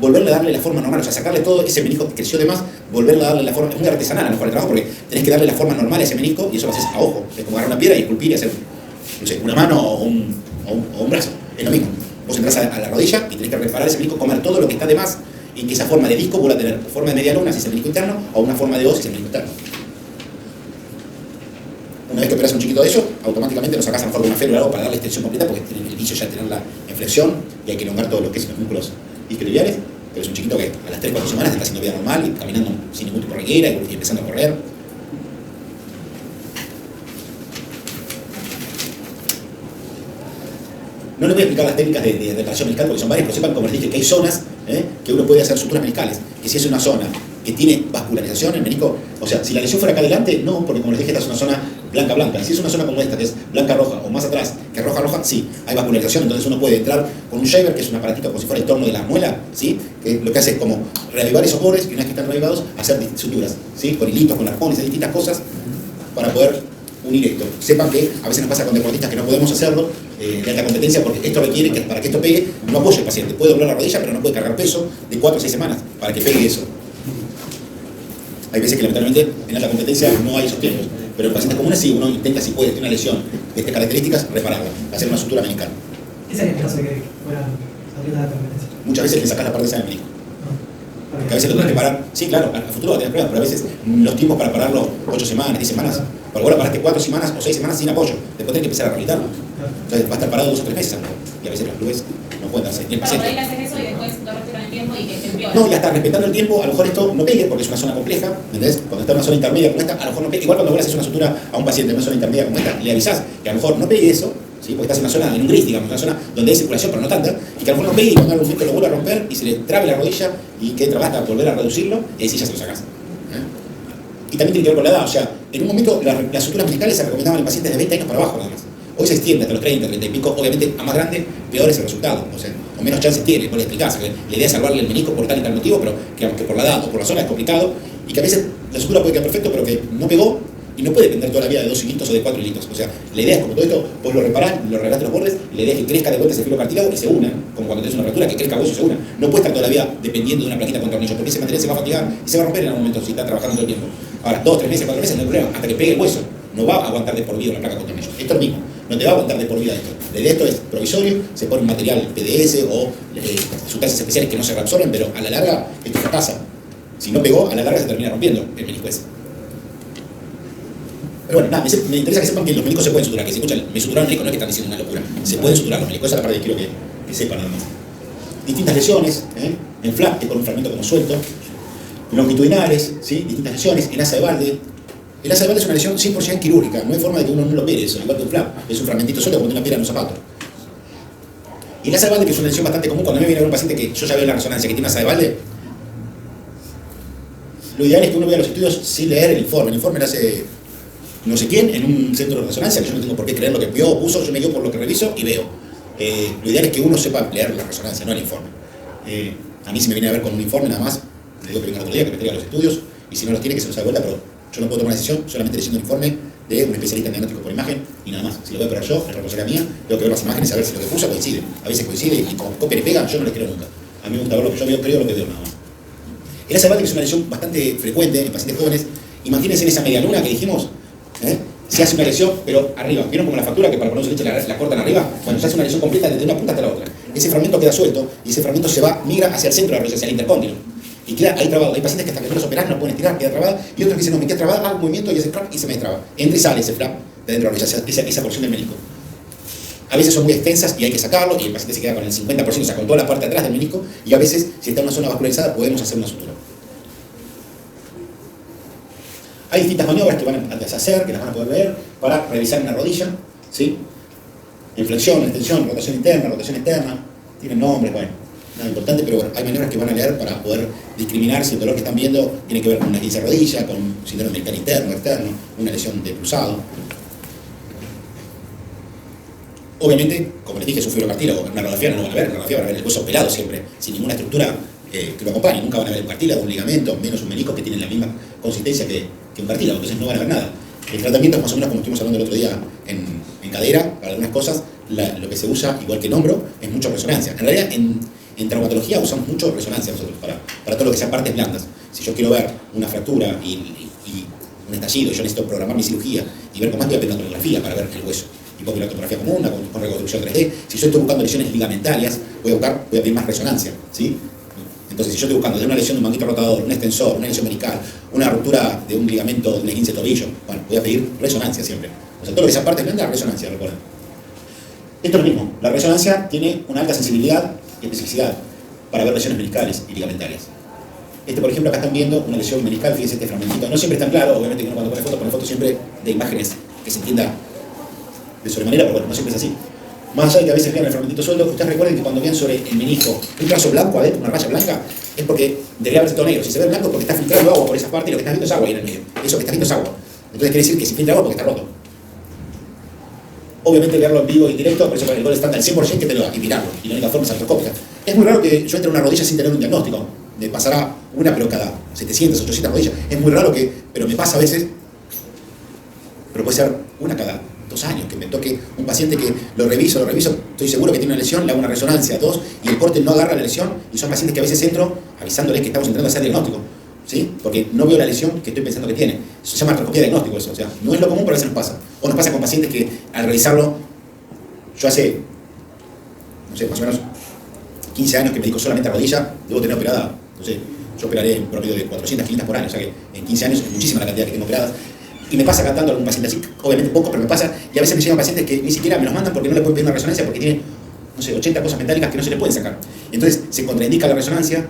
volverle a darle la forma normal, o sea, sacarle todo ese menisco que creció de más, volverle a darle la forma, es muy artesanal a lo mejor el trabajo porque tenés que darle la forma normal a ese menisco y eso lo haces a ojo, es como agarrar una piedra y esculpir y hacer, no sé, una mano o un brazo, es lo mismo. Vos entras a la rodilla y tenés que reparar ese menisco, comer todo lo que está de más y que esa forma de disco vuelva a tener forma de media luna si es el menisco interno o una forma de O si es el menisco interno. Una vez que operas un chiquito de eso, automáticamente lo sacás a lo mejor de una férula o algo para darle extensión completa porque tiene el vicio ya de tener la flexión y hay que elongar todo lo que es los músculos isquiotibiales. Pero es un chiquito que a las 3 o 4 semanas está haciendo vida normal y caminando sin ningún tipo de reguera y empezando a correr. No les voy a explicar las técnicas de retracción meniscal porque son varias, pero sepan, como les dije, que hay zonas que uno puede hacer suturas meniscales. Que si es una zona que tiene vascularización, el menisco, o sea, si la lesión fuera acá adelante, no, porque como les dije, esta es una zona blanca-blanca. Y si es una zona como esta, que es blanca-roja, o más atrás, que es roja-roja, sí, hay vascularización, entonces uno puede entrar con un shaver, que es un aparatito como si fuera el torno de la muela, ¿sí? Que lo que hace es como reavivar esos bordes, y una vez que están reavivados, hacer suturas, ¿sí? Con hilitos, con arpones, hay distintas cosas para poder unir esto. Sepan que a veces nos pasa con deportistas que no podemos hacerlo de alta competencia porque esto requiere que para que esto pegue no apoye el paciente. Puede doblar la rodilla pero no puede cargar peso de 4 o 6 semanas para que pegue eso. Hay veces que lamentablemente en alta competencia no hay esos tiempos, pero en pacientes comunes sí, uno intenta si puede, tiene una lesión de estas características, repararla, hacer una sutura meniscal. ¿Qué sería el caso de que fuera salir de la competencia? Muchas veces le sacas la parte esa del menisco. Que a veces lo tenés que parar, sí, claro, a futuro va a tener problemas, pero a veces los tiempos para pararlo 8 semanas, 10 semanas, para ahora paraste 4 semanas o 6 semanas sin apoyo, después tenés que empezar a rehabilitarlo. Entonces va a estar parado 2 o 3 meses a lo mejor, y a veces los clubes no pueden darse ni el Para paciente. poder hacer eso y después lo respetan el tiempo y que se empeore. No, ya está respetando el tiempo, a lo mejor esto no pegue porque es una zona compleja, ¿entendés? Cuando está en una zona intermedia como esta, a lo mejor no pegue. Igual cuando vos le haces una sutura a un paciente en una zona intermedia como esta, le avisás que a lo mejor no pegue eso, ¿sí? Porque estás en una zona, en un gris, digamos, una zona donde hay circulación pero no tanta, y que a lo mejor no pegue y cuando algún momento lo vuelva a romper y se le trabe la rodilla y que trabaja para volver a reducirlo, y ahí sí ya se lo sacás. Y también tiene que ver con la edad, o sea, en un momento las suturas meniscales se recomendaban en pacientes de 20 años para abajo nada más. Hoy se extiende hasta los 30, 30 y pico, obviamente a más grande, peor es el resultado, o sea, o menos chances tiene, vos le explicás, que la idea es salvarle el menisco por tal y tal motivo, pero que aunque por la edad o por la zona es complicado, y que a veces la sutura puede quedar perfecto, pero que no pegó, y no puede depender toda la vida de 2 hilitos o de 4 hilitos. O sea, la idea es como todo esto, vos lo reparás, lo regalaste los bordes, y la idea es que crezca de vuelta ese filo cartílago y se una, como cuando tenés una fractura, que crezca hueso y se una. No puede estar toda la vida dependiendo de una plaquita con tornillo, porque ese material se va a fatigar y se va a romper en algún momento si está trabajando todo el tiempo. Ahora, 2, 3 meses, 4 meses no hay problema, hasta que pegue el hueso. No va a aguantar de por vida una placa con tornillo. Esto es lo mismo, no te va a aguantar de por vida esto. La idea de esto es provisorio, se pone un material PDS o sustancias especiales que no se reabsorben, pero a la larga esto fracasa. Si no pegó, a la larga se termina rompiendo el menisco ese. Pero bueno, nada, me interesa que sepan que los meniscos se pueden suturar, que si escuchan, me suturaron menisco no es que están diciendo una locura, se pueden suturar los meniscos, esa es la parte que quiero que sepan nada más. Distintas lesiones, en flap, que con un fragmento como suelto, longitudinales, ¿sí? Distintas lesiones, en asa de balde. El asa de balde es una lesión 100% quirúrgica, no hay forma de que uno no lo opere eso, igual que un flap, es un fragmentito suelto como una piedra en un zapato. Y el asa de balde, que es una lesión bastante común, cuando a mí me viene a ver un paciente que yo ya veo en la resonancia que tiene asa de balde, lo ideal es que uno vea los estudios sin leer el informe. El informe lo hace no sé quién en un centro de resonancia, que yo no tengo por qué creer lo que vio o puso, yo me guío por lo que reviso y veo. Lo ideal es que uno sepa leer la resonancia, no el informe. A mí si me viene a ver con un informe nada más, le digo que venga el otro día, que me traiga los estudios, y si no los tiene, que se los haga de vuelta, pero yo no puedo tomar una decisión solamente leyendo un informe de un especialista en diagnóstico por imagen y nada más. Si lo voy a operar yo, es responsabilidad mía, tengo que ver las imágenes y saber si lo que puso coincide. A veces coincide y como copian y pegan, yo no les creo nunca. A mí me gusta ver lo que yo veo, creo lo que veo nada más. El ASA hepático es una lesión bastante frecuente en pacientes jóvenes. Imagínense en esa media luna que dijimos, se hace una lesión, pero arriba. ¿Vieron como la factura que para ponerse leche la cortan arriba? Bueno, se hace una lesión completa desde una punta hasta la otra. Ese fragmento queda suelto y ese fragmento migra hacia el centro de la rodilla, hacia el intercóndilo. Y queda ahí trabado. Hay pacientes que hasta que no los operan no pueden estirar, queda trabado. Y otros que dicen, no, me queda trabado, hago un movimiento y ese flap y se me destraba. Entra y sale ese flap de dentro de la rodilla, esa porción del menisco. A veces son muy extensas y hay que sacarlo y el paciente se queda con el 50%, o sea, con toda la parte de atrás del menisco. Y a veces, si está en una zona vascularizada, podemos hacer una sutura. Hay distintas maniobras que van a hacer, que las van a poder ver, para revisar una rodilla, ¿sí? Inflexión, extensión, rotación interna, rotación externa, tienen nombres, bueno, nada importante, pero bueno, hay maniobras que van a leer para poder discriminar si el dolor que están viendo tiene que ver con una esguince de rodilla, con un síndrome medial interno, externo, una lesión de cruzado. Obviamente, como les dije, es un fibrocartílago, una radiografía no lo van a ver, en la radiografía van a ver el hueso pelado siempre, sin ninguna estructura que lo acompañe, nunca van a ver un cartílago, un ligamento, menos un menisco que tienen la misma consistencia que un cartílago, entonces no van a ver nada. El tratamiento es más o menos como estuvimos hablando el otro día en cadera, para algunas cosas, lo que se usa, igual que en hombro, es mucho resonancia. En realidad, en traumatología usamos mucho resonancia nosotros, para todo lo que sea partes blandas. Si yo quiero ver una fractura y un estallido, y yo necesito programar mi cirugía y ver cómo es, voy a pedir una tomografía para ver el hueso. Y puedo pedir una tomografía común, con reconstrucción 3D. Si yo estoy buscando lesiones ligamentarias, voy a pedir más resonancia, ¿sí? Entonces, si yo estoy buscando de una lesión de un manguito rotador, un extensor, una lesión meniscal, una ruptura de un ligamento de un esguince de tobillo, bueno, voy a pedir resonancia siempre. O sea, todo lo que sea parte blanda, resonancia, recuerden. Esto es lo mismo. La resonancia tiene una alta sensibilidad y especificidad para ver lesiones meniscales y ligamentarias. Por ejemplo, acá están viendo una lesión meniscal, fíjense este fragmentito. No siempre es tan claro, obviamente que uno cuando pone fotos siempre de imágenes que se entienda de sobremanera, pero bueno, no siempre es así. Más allá de que a veces vean el fragmentito suelto, ustedes recuerden que cuando vean sobre el menisco un trazo blanco adentro, una raya blanca, es porque debería haberse todo negro. Si se ve blanco es porque está filtrando agua por esa parte y lo que estás viendo es agua ahí en el medio. Eso que estás viendo es agua. Entonces quiere decir que si filtra agua porque está roto. Obviamente verlo en vivo y en directo, por eso con el gol estándar al 100% que te lo da y mirarlo. Y la única forma es artroscópica. Es muy raro que yo entre una rodilla sin tener un diagnóstico. Me pasará una pero cada 700, 800 rodillas. Es muy raro pero me pasa a veces, pero puede ser una cada 2 años, que me toque un paciente que lo reviso, estoy seguro que tiene una lesión, le hago una resonancia, 2, y el corte no agarra la lesión, y son pacientes que a veces entro avisándoles que estamos entrando a hacer diagnóstico, ¿sí? Porque no veo la lesión que estoy pensando que tiene. Eso se llama artroscopía diagnóstico, eso, o sea, no es lo común, pero a veces nos pasa. O nos pasa con pacientes que al revisarlo, yo hace, no sé, más o menos 15 años que me dedico solamente a rodilla, debo tener operada, no sé, yo operaré en promedio de 400, 500 por año, o sea que en 15 años es muchísima la cantidad que tengo operadas. Y me pasa cantando a algún paciente así, obviamente poco, pero me pasa, y a veces me llegan pacientes que ni siquiera me los mandan porque no le pueden pedir una resonancia porque tiene, no sé, 80 cosas metálicas que no se le pueden sacar. Entonces se contraindica la resonancia,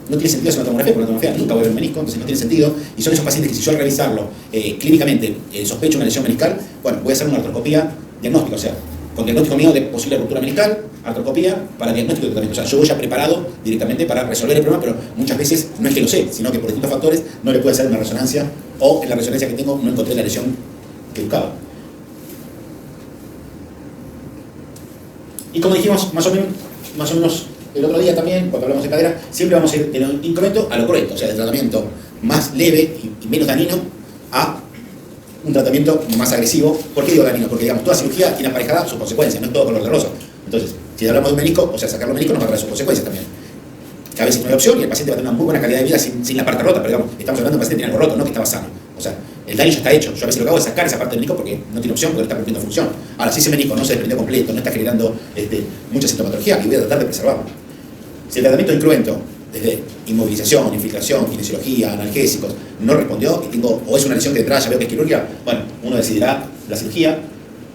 no tiene sentido hacer una tomografía, porque una tomografía nunca voy a ver un menisco, entonces no tiene sentido, y son esos pacientes que si yo al revisarlo clínicamente sospecho una lesión meniscal, bueno, voy a hacer una artroscopía diagnóstica, o sea, con diagnóstico mío de posible ruptura meniscal, artroscopía para diagnóstico y tratamiento. O sea, yo voy ya preparado directamente para resolver el problema, pero muchas veces no es que lo sé, sino que por distintos factores no le puedo hacer una resonancia, o en la resonancia que tengo no encontré la lesión que buscaba. Y como dijimos, más o menos el otro día también, cuando hablamos de cadera, siempre vamos a ir de un incremento a lo correcto, o sea, de tratamiento más leve y menos dañino a un tratamiento más agresivo. ¿Por qué digo dañino? Porque, digamos, toda cirugía tiene aparejada sus consecuencias, no es todo color de rosa. Entonces, si hablamos de un menisco, o sea, sacar los meniscos nos va a traer sus consecuencias también. Que a veces no hay opción y el paciente va a tener una muy buena calidad de vida sin la parte rota, pero digamos, estamos hablando de un paciente que tiene algo roto, no que estaba sano. O sea, el daño ya está hecho. Yo a veces lo que hago es sacar esa parte del menisco porque no tiene opción, porque no está cumpliendo función. Ahora, si ese menisco no se desprendió completo, no está generando mucha sintomatología, y voy a tratar de preservarlo. Si el tratamiento es incruento, desde inmovilización, infiltración, kinesiología, analgésicos, no respondió y tengo, o es una lesión que de entrada ya veo que es quirúrgica, bueno, uno decidirá la cirugía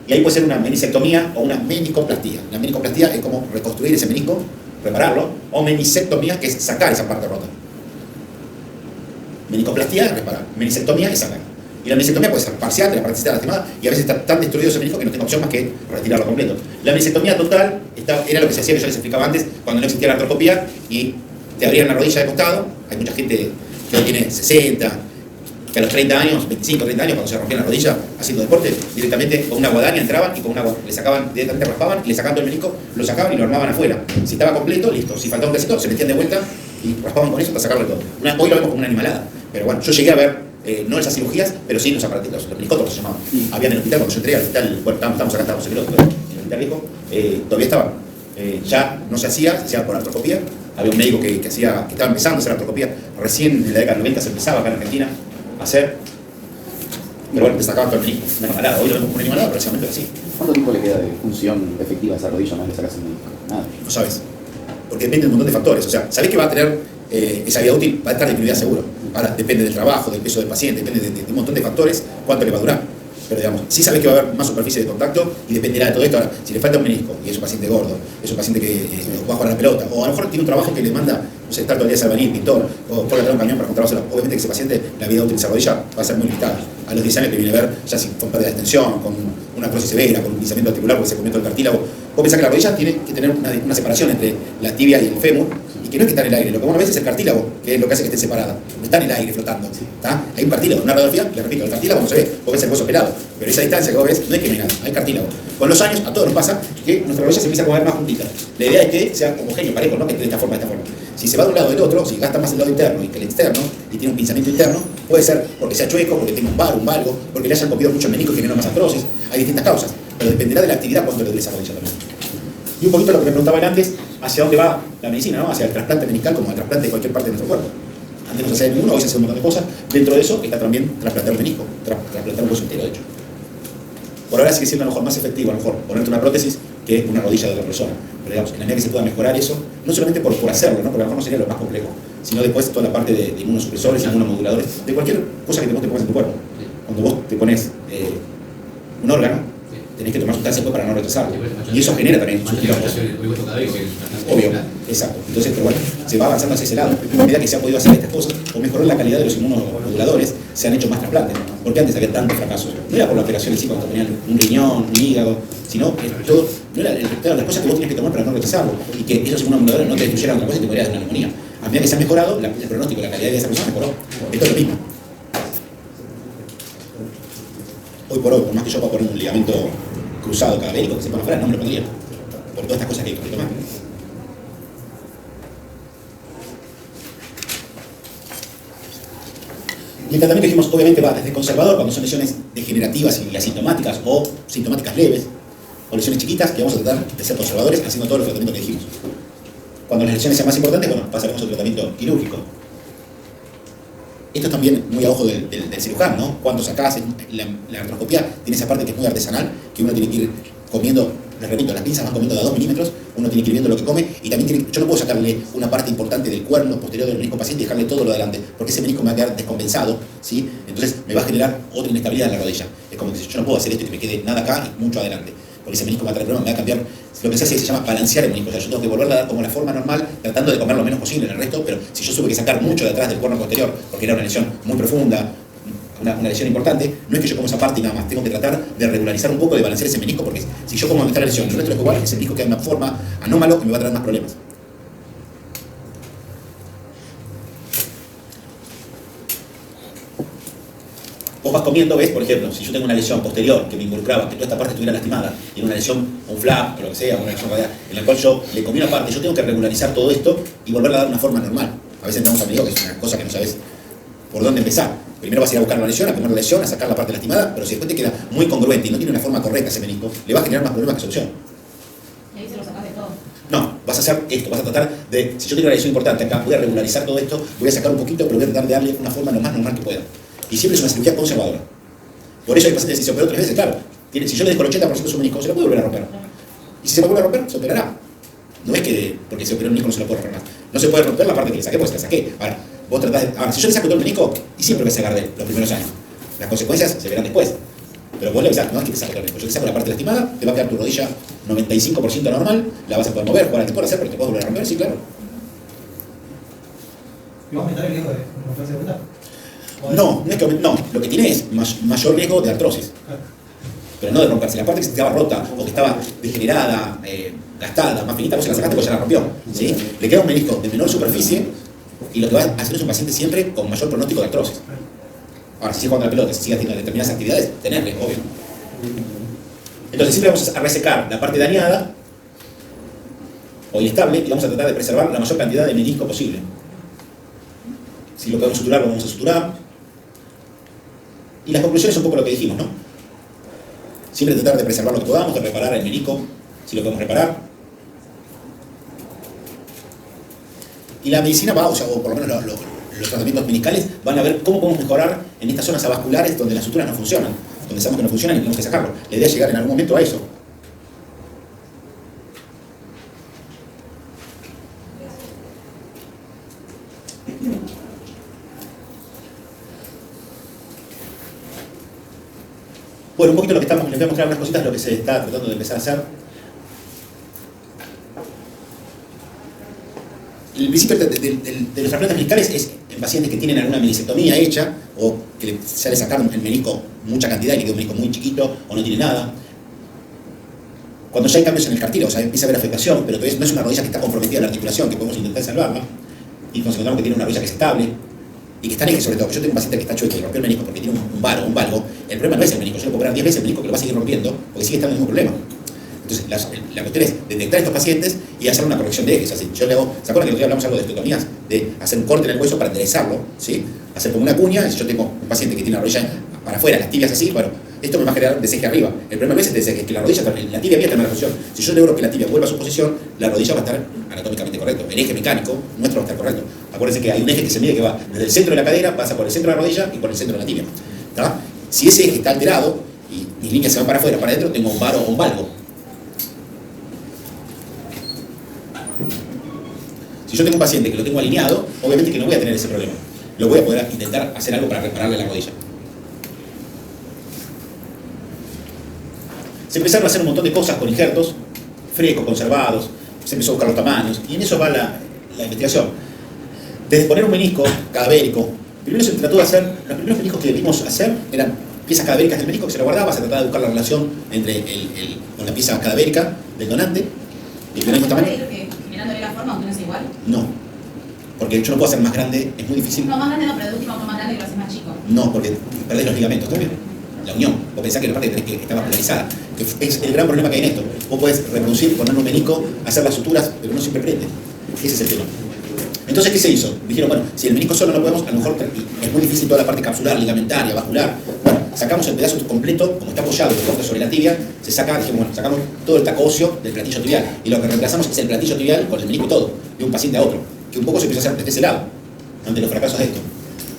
y ahí puede ser una menisectomía o una meniscoplastía. La meniscoplastía es como reconstruir ese menisco, repararlo, o menisectomía, que es sacar esa parte rota. Meniscoplastía es reparar, menisectomía es sacar. Y la menisectomía puede ser parcial, de la parte lastimada, y a veces está tan destruido ese menisco que no tengo opción más que retirarlo completo. La menisectomía total era lo que se hacía, que yo les explicaba antes, cuando no existía la artroscopía y te abrían la rodilla de costado. Hay mucha gente que tiene 60, que a los 30 años, 25, 30 años, cuando se rompían la rodilla haciendo deporte, directamente con una guadaña entraban y con una le sacaban, directamente raspaban y le sacaban todo el menisco, lo sacaban y lo armaban afuera. Si estaba completo, listo. Si faltaba un pedacito, se metían de vuelta Y raspaban con eso para sacarle todo. Hoy lo vemos como una animalada. Pero bueno, yo llegué a ver, no esas cirugías, pero sí los aparatos, los meniscótomos se llamaban. Había en el hospital, cuando yo entré al hospital, bueno, estábamos acá, estábamos en el hospital viejo, todavía estaban. Ya no se hacía por artroscopía. Había un médico que estaba empezando a hacer artroscopía. Recién en la década del 90 se empezaba acá en Argentina a hacer. Pero bueno, te sacaban todo el menisco. Una animalada. Hoy lo vemos como una animalada, pero básicamente así. ¿Cuánto tiempo le queda de función efectiva a esa rodilla más le sacas el menisco? Nada. No sabes. Porque depende de un montón de factores. O sea, sabés que va a tener esa vida útil, va a estar disminuida seguro. Ahora, depende del trabajo, del peso del paciente, depende de un montón de factores, cuánto le va a durar. Pero digamos, sí sabés que va a haber más superficie de contacto y dependerá de todo esto. Ahora, si le falta un menisco y es un paciente gordo, es un paciente que va a jugar a la pelota, o a lo mejor tiene un trabajo que le manda, no sé, estar todo el día de albañil, pintor, o por atrás un camión para controlárselo, obviamente que ese paciente, la vida útil de esa rodilla va a ser muy limitada. A los 10 años que viene a ver, ya si con pérdida de extensión, con una crosis severa, con un pinzamiento articular porque se comió todo el cartílago, vos pensás que la rodilla tiene que tener una separación entre la tibia y el fémur, y que no es que está en el aire, lo que vos ves es el cartílago, que es lo que hace que esté separada, no está en el aire flotando, ¿está? Hay un cartílago, una radiografía, le repito, el cartílago no se ve, vos ves el hueso pelado, pero esa distancia que vos ves no es que no hay nada, hay cartílago. Con los años, a todos nos pasa que nuestra rodilla se empieza a mover más juntita. La idea es que sea homogéneo, parejo, no que esté de esta forma, de esta forma. Si se va de un lado del otro, si gasta más el lado interno y que el externo, y tiene un pinzamiento interno, puede ser porque sea chueco, porque tenga un bar, un valgo, porque le hayan copiado mucho el menisco y generó más artrosis. Hay distintas causas, pero dependerá de la actividad cuánto le duele esa rodilla también. Y un poquito lo que me preguntaban antes, hacia dónde va la medicina, ¿no? Hacia el trasplante meniscal como el trasplante de cualquier parte de nuestro cuerpo. Antes no se hacía ninguno, hoy se hace un montón de cosas. Dentro de eso está también trasplantar un menisco, trasplantar un hueso entero, de hecho. Por ahora sigue siendo a lo mejor más efectivo, a lo mejor ponerte una prótesis que una rodilla de otra persona. Pero digamos, en la medida que se pueda mejorar eso, no solamente por hacerlo, ¿no? Porque a lo mejor no sería lo más complejo, sino después toda la parte de inmunosupresores, inmunomoduladores, de cualquier cosa que vos te pongas en tu cuerpo. Cuando vos te pones un órgano, tenés que tomar sustancias para no retrasarlo. Y eso genera también sus quilombos. Obvio, exacto. Entonces, pero bueno, se va avanzando hacia ese lado. A medida que se ha podido hacer estas cosas, o mejorar la calidad de los inmunomoduladores, se han hecho más trasplantes. Porque antes había tantos fracasos. No era por la operación en sí, cuando tenían un riñón, un hígado, sino que todo, no era las cosas que vos tenías que tomar para no retrasarlo. Y que esos inmunomoduladores no te destruyeran otra cosa y te morías de una neumonía. A medida que se ha mejorado, el pronóstico, la calidad de esa persona mejoró. Esto es lo mismo. Hoy por hoy, por más que yo pueda poner un ligamento cruzado cadavérico que se pone afuera, no me lo pondría. Por todas estas cosas que hay que tomar. Y el tratamiento, dijimos, obviamente va desde conservador, cuando son lesiones degenerativas y asintomáticas, o sintomáticas leves, o lesiones chiquitas, que vamos a tratar de ser conservadores haciendo todos los tratamientos que dijimos. Cuando las lesiones sean más importantes, bueno, pasaremos al tratamiento quirúrgico. Esto es también muy a ojo del cirujano, ¿no? Cuando sacás la artroscopía, tiene esa parte que es muy artesanal, que uno tiene que ir comiendo, les repito, las pinzas van comiendo de a 2 milímetros, uno tiene que ir viendo lo que come, y también yo no puedo sacarle una parte importante del cuerno posterior del menisco paciente y dejarle todo lo de adelante, porque ese menisco me va a quedar descompensado, ¿sí? Entonces me va a generar otra inestabilidad en la rodilla. Es como que yo no puedo hacer esto y que me quede nada acá y mucho adelante, porque ese menisco me va a traer problemas, me va a cambiar. Lo que se hace se llama balancear el menisco, o sea, yo tengo que volverla a dar como la forma normal, tratando de comer lo menos posible en el resto, pero si yo tuve que sacar mucho de atrás del cuerno posterior, porque era una lesión muy profunda, una lesión importante, no es que yo como esa parte y nada más, tengo que tratar de regularizar un poco, de balancear ese menisco, porque si yo como donde está la lesión y el resto es igual, ese menisco queda de una forma anómalo y me va a traer más problemas. Vos vas comiendo, ves, por ejemplo, si yo tengo una lesión posterior que me involucraba que toda esta parte estuviera lastimada, y una lesión, un flap, o lo que sea, una lesión radial, en la cual yo le comí una parte, yo tengo que regularizar todo esto y volverla a dar una forma normal. A veces entramos al médico, que es una cosa que no sabes por dónde empezar. Primero vas a ir a buscar la lesión, a comer la lesión, a sacar la parte lastimada, pero si después te queda muy congruente y no tiene una forma correcta ese menisco, le va a generar más problemas que solución. Y ahí se lo sacás de todo. No, vas a hacer esto, vas a tratar de, si yo tengo una lesión importante acá, voy a regularizar todo esto, voy a sacar un poquito, pero voy a tratar de darle una forma lo más normal que pueda. Y siempre es una cirugía conservadora. Por eso hay pacientes que se operó 3 veces, claro. Si yo le dejo el 80% de su menisco, se lo puede volver a romper. Y si se lo vuelve a romper, se operará. No es que porque se operó el menisco no se lo puede romper más. No se puede romper la parte que le saqué, pues la saqué. Ahora, vos tratás de. Ahora, si yo le saco todo el menisco, y siempre que se agarre los primeros años. Las consecuencias se verán después. Pero vos le avisás, no es que te saque todo el menisco. Yo te saco la parte lastimada, te va a quedar tu rodilla 95% normal, la vas a poder mover, jugar al deporte, hacer, pero te puedes volver a romper, sí, claro. ¿Y vamos a aumentar el riesgo de romperse de vuelta? No, no, lo que tiene es mayor riesgo de artrosis. Pero no de romperse. La parte que estaba rota o que estaba degenerada, gastada, más finita, vos se la sacaste porque ya la rompió. ¿Sí? Le queda un menisco de menor superficie y lo que va a hacer es un paciente siempre con mayor pronóstico de artrosis. Ahora, si sigue jugando a la pelota, si sigue haciendo determinadas actividades, tenerle, obvio. Entonces siempre vamos a resecar la parte dañada o inestable y vamos a tratar de preservar la mayor cantidad de menisco posible. Si lo podemos suturar, lo vamos a suturar. Y las conclusiones son un poco lo que dijimos, ¿no? Siempre tratar de preservar lo que podamos, de reparar el menisco, si lo podemos reparar. Y la medicina va, o por lo menos los tratamientos meniscales, van a ver cómo podemos mejorar en estas zonas avasculares donde las suturas no funcionan, donde sabemos que no funcionan y tenemos que sacarlo. La idea es llegar en algún momento a eso. Bueno, un poquito lo que les voy a mostrar unas cositas de lo que se está tratando de empezar a hacer. El principio de los trasplantes meniscales es en pacientes que tienen alguna meniscectomía hecha o que se le sacaron el menisco mucha cantidad y le quedó un menisco muy chiquito o no tiene nada. Cuando ya hay cambios en el cartílago, o sea, empieza a haber afectación, pero todavía no es una rodilla que está comprometida la articulación, que podemos intentar salvarla, y nos encontramos que tiene una rodilla que es estable y que está en eje, sobre todo. Yo tengo un paciente que está chueco y rompió el menisco porque tiene un varo, un valgo. El problema no es el menisco, yo le puedo operar 10 veces el menisco que lo va a seguir rompiendo porque sigue estando en el mismo problema. Entonces, la cuestión es detectar a estos pacientes y hacer una corrección de ejes. Así, yo le hago, ¿se acuerdan que el otro día hablamos algo de estotomías? De hacer un corte en el hueso para enderezarlo, ¿sí? Hacer como una cuña. Si yo tengo un paciente que tiene la rodilla para afuera, las tibias así, bueno, esto me va a generar un deseje arriba. El problema no es el deseje, es que la rodilla, la tibia mía está en mala posición. Si yo logro que la tibia vuelva a su posición, la rodilla va a estar anatómicamente correcto. El eje mecánico nuestro va a estar correcto. Acuérdense que hay un eje que se mide que va desde el centro de la cadera, pasa por el centro de la rodilla y por el centro de la tibia. ¿Tá? Si ese eje está alterado y mis líneas se van para afuera, para adentro, tengo un varo o un valgo. Si yo tengo un paciente que lo tengo alineado, obviamente que no voy a tener ese problema. Lo voy a poder intentar hacer algo para repararle la rodilla. Se empezaron a hacer un montón de cosas con injertos, frescos, conservados, se empezó a buscar los tamaños, y en eso va la investigación. Desde poner un menisco cadavérico, primero se trató de hacer, los primeros meniscos que debimos hacer eran piezas cadavéricas del menisco que se lo guardaba, se trataba de buscar la relación entre con la pieza cadavérica del donante y el mismo tamaño. Mirándole la forma, aunque no es igual. No, porque yo no puedo hacer más grande, es muy difícil. No, más grande no, pero de última más grande y lo haces más chico. No, porque perdés los ligamentos también. La unión. Vos pensás que la parte que está vascularizada. Que es el gran problema que hay en esto. Vos podés reproducir, poner un menisco, hacer las suturas, pero no siempre prende. Ese es el tema. Entonces, ¿qué se hizo? Dijeron, bueno, si el menisco solo no podemos, a lo mejor es muy difícil toda la parte capsular, ligamentaria, vascular. Bueno, sacamos el pedazo completo, como está apoyado el corte sobre la tibia, se saca, dijimos, bueno, sacamos todo el taco óseo del platillo tibial. Y lo que reemplazamos es el platillo tibial con el menisco todo, de un paciente a otro. Que un poco se empezó a hacer desde ese lado, ante los fracasos de esto.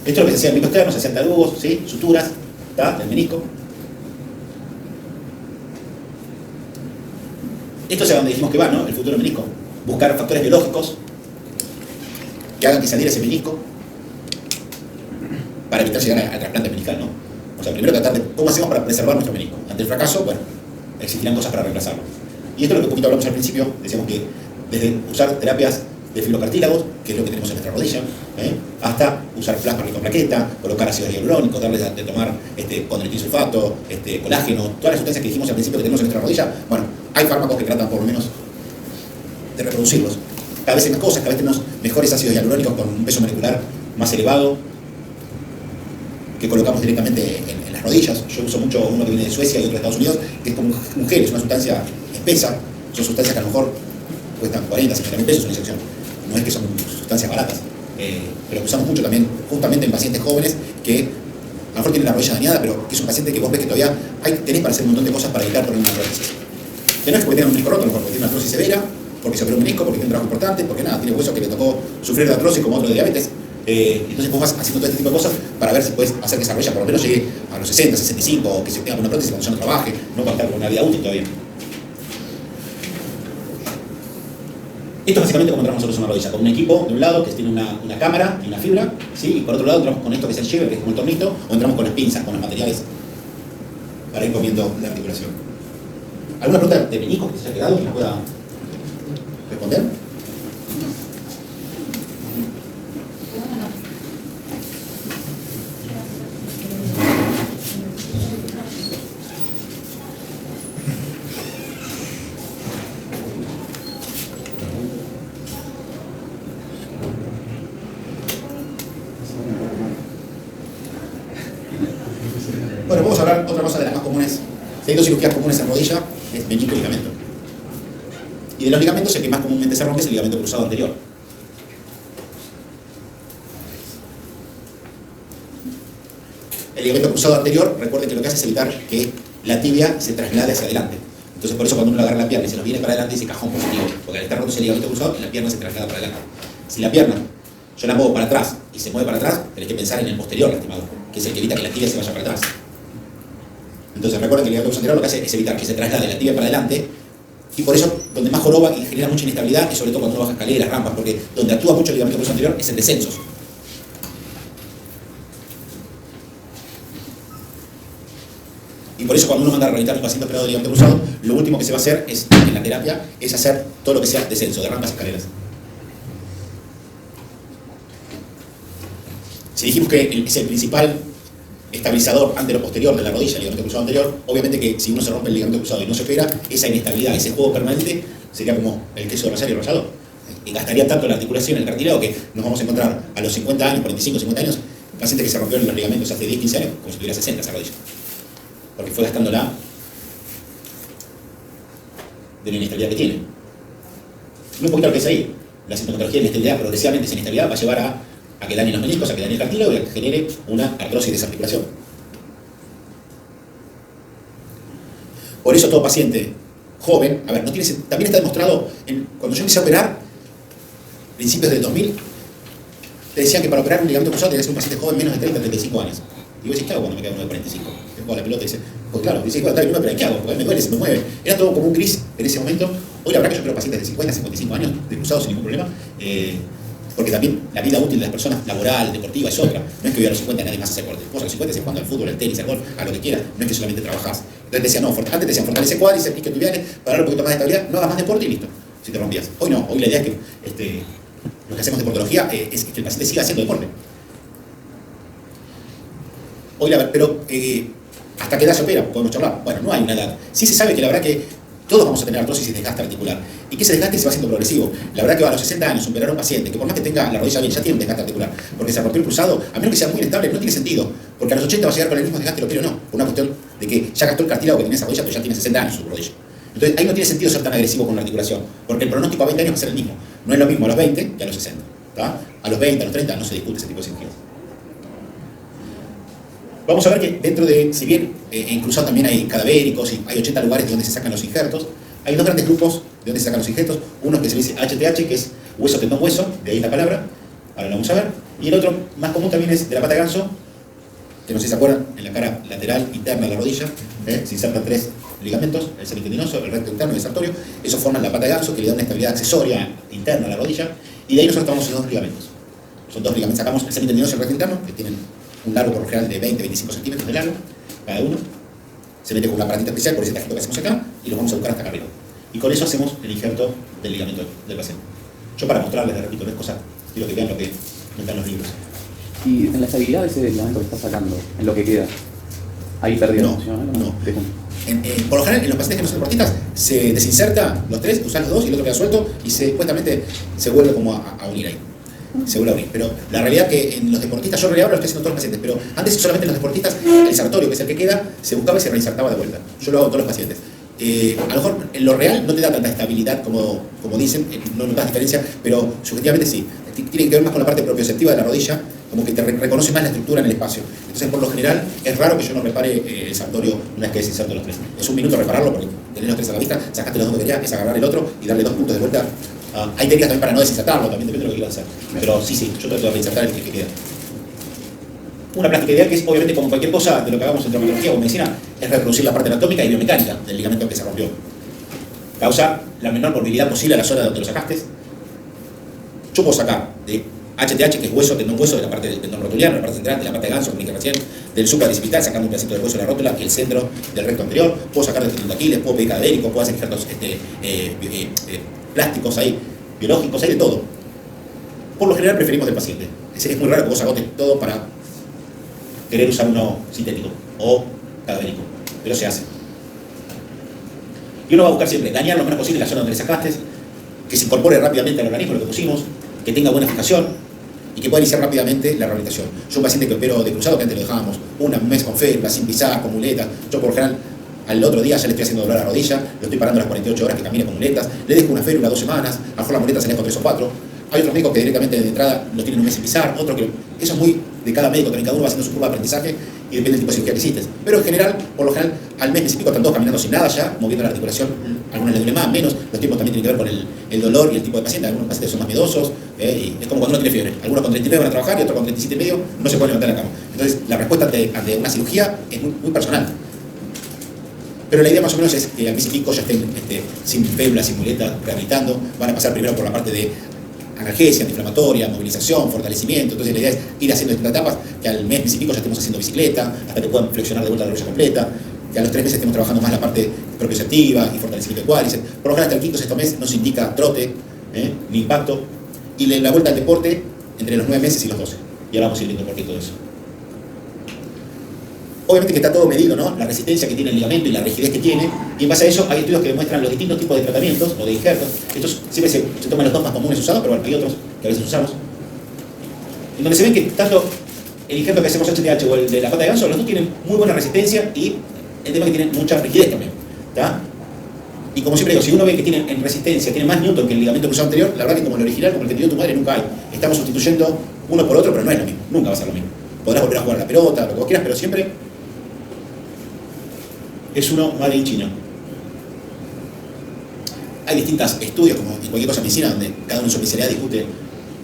Esto es lo que se hacía en el menisco externo, se hacían tarugos, ¿sí? Suturas, ¿tá? Del menisco. Esto es a donde dijimos que va, ¿no? El futuro menisco. Buscar factores biológicos que hagan que saliera ese menisco para evitar llegar al trasplante meniscal, ¿no? O sea, primero tratar de cómo hacemos para preservar nuestro menisco. Ante el fracaso, bueno, existirán cosas para reemplazarlo. Y esto es lo que un poquito hablamos al principio, decíamos que desde usar terapias de fibrocartílagos, que es lo que tenemos en nuestra rodilla, hasta usar plasma rico en plaqueta, colocar ácido hialurónico, darles de tomar condroitin sulfato, colágeno, todas las sustancias que dijimos al principio que tenemos en nuestra rodilla. Bueno, hay fármacos que tratan por lo menos de reproducirlos. Cada vez hay más cosas, cada vez tenemos mejores ácidos hialurónicos con un peso molecular más elevado que colocamos directamente en las rodillas. Yo uso mucho uno que viene de Suecia y otro de Estados Unidos, que es como un gel, es una sustancia espesa. Son sustancias que a lo mejor cuestan 40, 50 mil pesos una inyección. No es que son sustancias baratas, pero que usamos mucho también justamente en pacientes jóvenes que a lo mejor tienen la rodilla dañada, pero que es un paciente que vos ves que todavía tenés para hacer un montón de cosas para evitar poner una prótesis. Que no es porque tenga un menisco roto, a lo mejor porque tiene una artrosis severa, porque se operó un menisco, porque tiene un trabajo importante, porque nada, tiene hueso que le tocó sufrir de artrosis como otro de diabetes. Entonces vos vas haciendo todo este tipo de cosas para ver si puedes hacer que esa rodilla por lo menos llegue a los 60, 65, o que se tenga una prótesis cuando ya no trabaje, no para estar con una vida útil todavía. Esto es básicamente como entramos nosotros en una rodilla, con un equipo de un lado que tiene una cámara y una fibra, ¿sí? Y por otro lado entramos con esto que es el shaver, que es como el tornito, o entramos con las pinzas, con los materiales para ir comiendo la articulación. ¿Alguna pregunta de menisco que se haya quedado que nos pueda responder? Bueno, vamos a hablar otra cosa de las más comunes. Hay dos cirugías comunes en rodilla, es menisco y ligamento. Y de los ligamentos, el que más comúnmente se rompe es el ligamento cruzado anterior. El ligamento cruzado anterior, recuerden que lo que hace es evitar que la tibia se traslade hacia adelante. Entonces por eso cuando uno agarra la pierna y se nos viene para adelante dice cajón positivo, porque al estar roto ese ligamento cruzado la pierna se traslada para adelante. Si la pierna yo la muevo para atrás y se mueve para atrás, tenés que pensar en el posterior lastimado, que es el que evita que la tibia se vaya para atrás. Entonces recuerden que el ligamento cruzado anterior lo que hace es evitar que se traslade la tibia para adelante, y por eso donde más joroba y genera mucha inestabilidad es sobre todo cuando uno baja escaleras, rampas, porque donde actúa mucho el ligamento cruzado anterior es en descensos. Y por eso cuando uno manda a rehabilitar a un paciente operado de ligamento cruzado, lo último que se va a hacer es, en la terapia es hacer todo lo que sea descenso, de rampas y escaleras. Si dijimos que es el principal estabilizador antero-posterior de la rodilla, el ligamento cruzado anterior, obviamente que si uno se rompe el ligamento cruzado y no se opera, esa inestabilidad, ese juego permanente, sería como el queso de Rosario rallado. Y gastaría tanto la articulación, el cartílago, que nos vamos a encontrar a los 50 años, 45, 50 años, pacientes que se rompieron los ligamentos hace 10, 15 años, como si tuviera 60 esa rodilla. Porque fue gastándola de la inestabilidad que tiene. No un poquito lo que es ahí. La sintomatología de la inestabilidad, progresivamente esa inestabilidad va a llevar a que dañe los meniscos, a que dañe el cartílago y a que genere una artrosis de desarticulación. Por eso todo paciente joven, a ver, no tiene, también está demostrado, cuando yo empecé a operar, principios del 2000, te decían que para operar un ligamento cruzado tenía que ser un paciente joven menos de 30 a 35 años. Y vos decís, ¿qué hago cuando me queda uno de 45? Te pongo la pelota y dice, pues claro, dice, bueno, está bien, pero ¿qué hago? Porque me duele, se me mueve. Era todo como un gris en ese momento. Hoy la verdad que yo opero pacientes de 50 a 55 años, de cruzados sin ningún problema, porque también la vida útil de las personas, laboral, deportiva, es otra. No es que hoy a los 50 nadie más hace deporte. Vos a los 50 se jugando al fútbol, al tenis, al golf, a lo que quieras. No es que solamente trabajás. Entonces te decían, no, antes te decían, fortalece cuádriceps, isquiotibiales, para dar un poquito más de estabilidad, no hagas más deporte y listo, si te rompías. Hoy no, hoy la idea es que lo que hacemos de deportología es que el paciente siga haciendo deporte. Hoy pero ¿hasta qué edad se opera? Podemos charlar. Bueno, no hay una edad. Sí se sabe que la verdad que todos vamos a tener artrosis y desgaste articular. Y que ese desgaste se va haciendo progresivo. La verdad que a los 60 años operar a un paciente que por más que tenga la rodilla bien, ya tiene un desgaste articular, porque se rompió el cruzado, a menos que sea muy inestable, no tiene sentido. Porque a los 80 va a llegar con el mismo desgaste, lo opero no. Por una cuestión de que ya gastó el cartílago que tiene esa rodilla, pero ya tiene 60 años su rodilla. Entonces ahí no tiene sentido ser tan agresivo con la articulación, porque el pronóstico a 20 años va a ser el mismo. No es lo mismo a los 20 que a los 60. ¿Tá? A los 20, a los 30 no se discute ese tipo de cirugías. Vamos a ver que dentro de, si bien en cruzado también hay cadavéricos y hay 80 lugares de donde se sacan los injertos, hay dos grandes grupos de donde se sacan los injertos. Uno que se dice HTH, que es hueso, tendón, hueso, de ahí la palabra, ahora lo vamos a ver. Y el otro más común también es de la pata de ganso, que no sé si se acuerdan, en la cara lateral interna de la rodilla, se insertan 3 ligamentos, el semitendinoso, el recto interno y el sartorio. Esos forman la pata de ganso, que le da una estabilidad accesoria interna a la rodilla, y de ahí nosotros tomamos los 2 ligamentos. Son 2 ligamentos, sacamos el semitendinoso y el recto interno, que tienen un largo por lo general de 20-25 centímetros de largo, cada uno. Se mete con un aparatito especial, por ese tajito que hacemos acá, y lo vamos a buscar hasta acá arriba. Y con eso hacemos el injerto del ligamento del paciente. Yo para mostrarles, les repito, no es cosa, quiero que vean lo que no están los libros. Y en la estabilidad de ese ligamento que está sacando, en lo que queda, ¿hay pérdida de función? No. Por lo general, en los pacientes que no son deportistas, se desinserta los 3, usan los 2 y el otro queda suelto, y supuestamente se vuelve como a unir ahí. Se vuelve a abrir. Pero la realidad que en los deportistas, yo en realidad ahora lo estoy haciendo todos los pacientes, pero antes solamente en los deportistas, el sartorio, que es el que queda, se buscaba y se reinsertaba de vuelta. Yo lo hago en todos los pacientes. A lo mejor en lo real no te da tanta estabilidad como dicen, no notas diferencia, pero subjetivamente sí. Tiene que ver más con la parte propioceptiva de la rodilla, como que te reconoce más la estructura en el espacio. Entonces, por lo general, es raro que yo no repare el sartorio una vez que desinserto los 3. Es un minuto repararlo porque tenés los 3 a la vista, sacaste los 2 que querías, es agarrar el otro y darle 2 puntos de vuelta. Hay técnicas también para no desinsertarlo, también depende de lo que quieras hacer. Pero sí, yo trato de reinsertar el que queda. Una plástica ideal que es, obviamente, como cualquier cosa de lo que hagamos en traumatología o medicina, es reproducir la parte anatómica y biomecánica del ligamento que se rompió. Causa la menor movilidad posible a la zona donde lo sacaste. Yo puedo sacar de HTH, que es hueso, tendón hueso, de la parte del tendón rotuliano, de la parte central, de la parte de ganso, como dije recién, del supraoccipital, sacando un pedacito del hueso de la rótula y el centro del recto anterior. Puedo sacar del tendón de Aquiles, puedo pedir cadavérico, puedo hacer injertos plásticos ahí, biológicos, hay de todo. Por lo general preferimos del paciente. Es muy raro que vos agotes todo para querer usar uno sintético o cadavérico, pero se hace. Y uno va a buscar siempre dañar lo menos posible la zona donde le sacaste, que se incorpore rápidamente al organismo lo que pusimos, que tenga buena fijación y que pueda iniciar rápidamente la rehabilitación. Yo un paciente que opero de cruzado, que antes lo dejábamos un mes con férula, sin pisar, con muletas, yo por lo general al otro día ya le estoy haciendo doblar la rodilla, lo estoy parando a las 48 horas que camine con muletas, le dejo una férula 2 semanas, a lo mejor la muleta se le con 3 o 4. Hay otros médicos que directamente de entrada lo tienen un mes sin pisar, otro que... Eso es muy de cada médico, también cada uno va haciendo su curva de aprendizaje y depende del tipo de cirugía que hiciste. Pero en general, por lo general, al mes y pico están todos caminando sin nada ya, moviendo la articulación, algunos les duele más, menos, los tiempos también tienen que ver con el dolor y el tipo de paciente, algunos pacientes son más miedosos, y es como cuando uno tiene fiebre, algunos con 39 van a trabajar y otros con 37 y medio no se pueden levantar de la cama. Entonces, la respuesta ante una cirugía es muy personal. Pero la idea más o menos es que al mes y pico ya estén sin férulas, sin muletas, rehabilitando, van a pasar primero por la parte de analgesia, antiinflamatoria, movilización, fortalecimiento. Entonces la idea es ir haciendo estas etapas, que al mes y pico ya estemos haciendo bicicleta, hasta que puedan flexionar de vuelta la rodilla completa, que a los 3 meses estemos trabajando más la parte propioceptiva y fortalecimiento de cuádriceps. Por lo general hasta el quinto o sexto mes no se indica trote, ni impacto, y la vuelta al deporte entre los 9 meses y los 12. Y ahora vamos a ir viendo por qué todo eso. Obviamente que está todo medido, ¿no? La resistencia que tiene el ligamento y la rigidez que tiene, y en base a eso hay estudios que demuestran los distintos tipos de tratamientos o de injertos. Estos siempre se toman los dos más comunes usados, pero bueno, hay otros que a veces usamos. En donde se ven que tanto el injerto que hacemos HTH o el de la pata de ganso, los dos tienen muy buena resistencia y el tema es que tienen mucha rigidez también, ¿tá? Y como siempre digo, si uno ve que tiene en resistencia, tiene más Newton que el ligamento cruzado anterior, la verdad que como el original, como el que te dio tu madre, nunca hay. Estamos sustituyendo uno por otro, pero no es lo mismo, nunca va a ser lo mismo. Podrás volver a jugar la pelota, lo que vos quieras, pero siempre es uno made in China. Hay distintos estudios, como en cualquier cosa de medicina, donde cada uno en su especialidad discute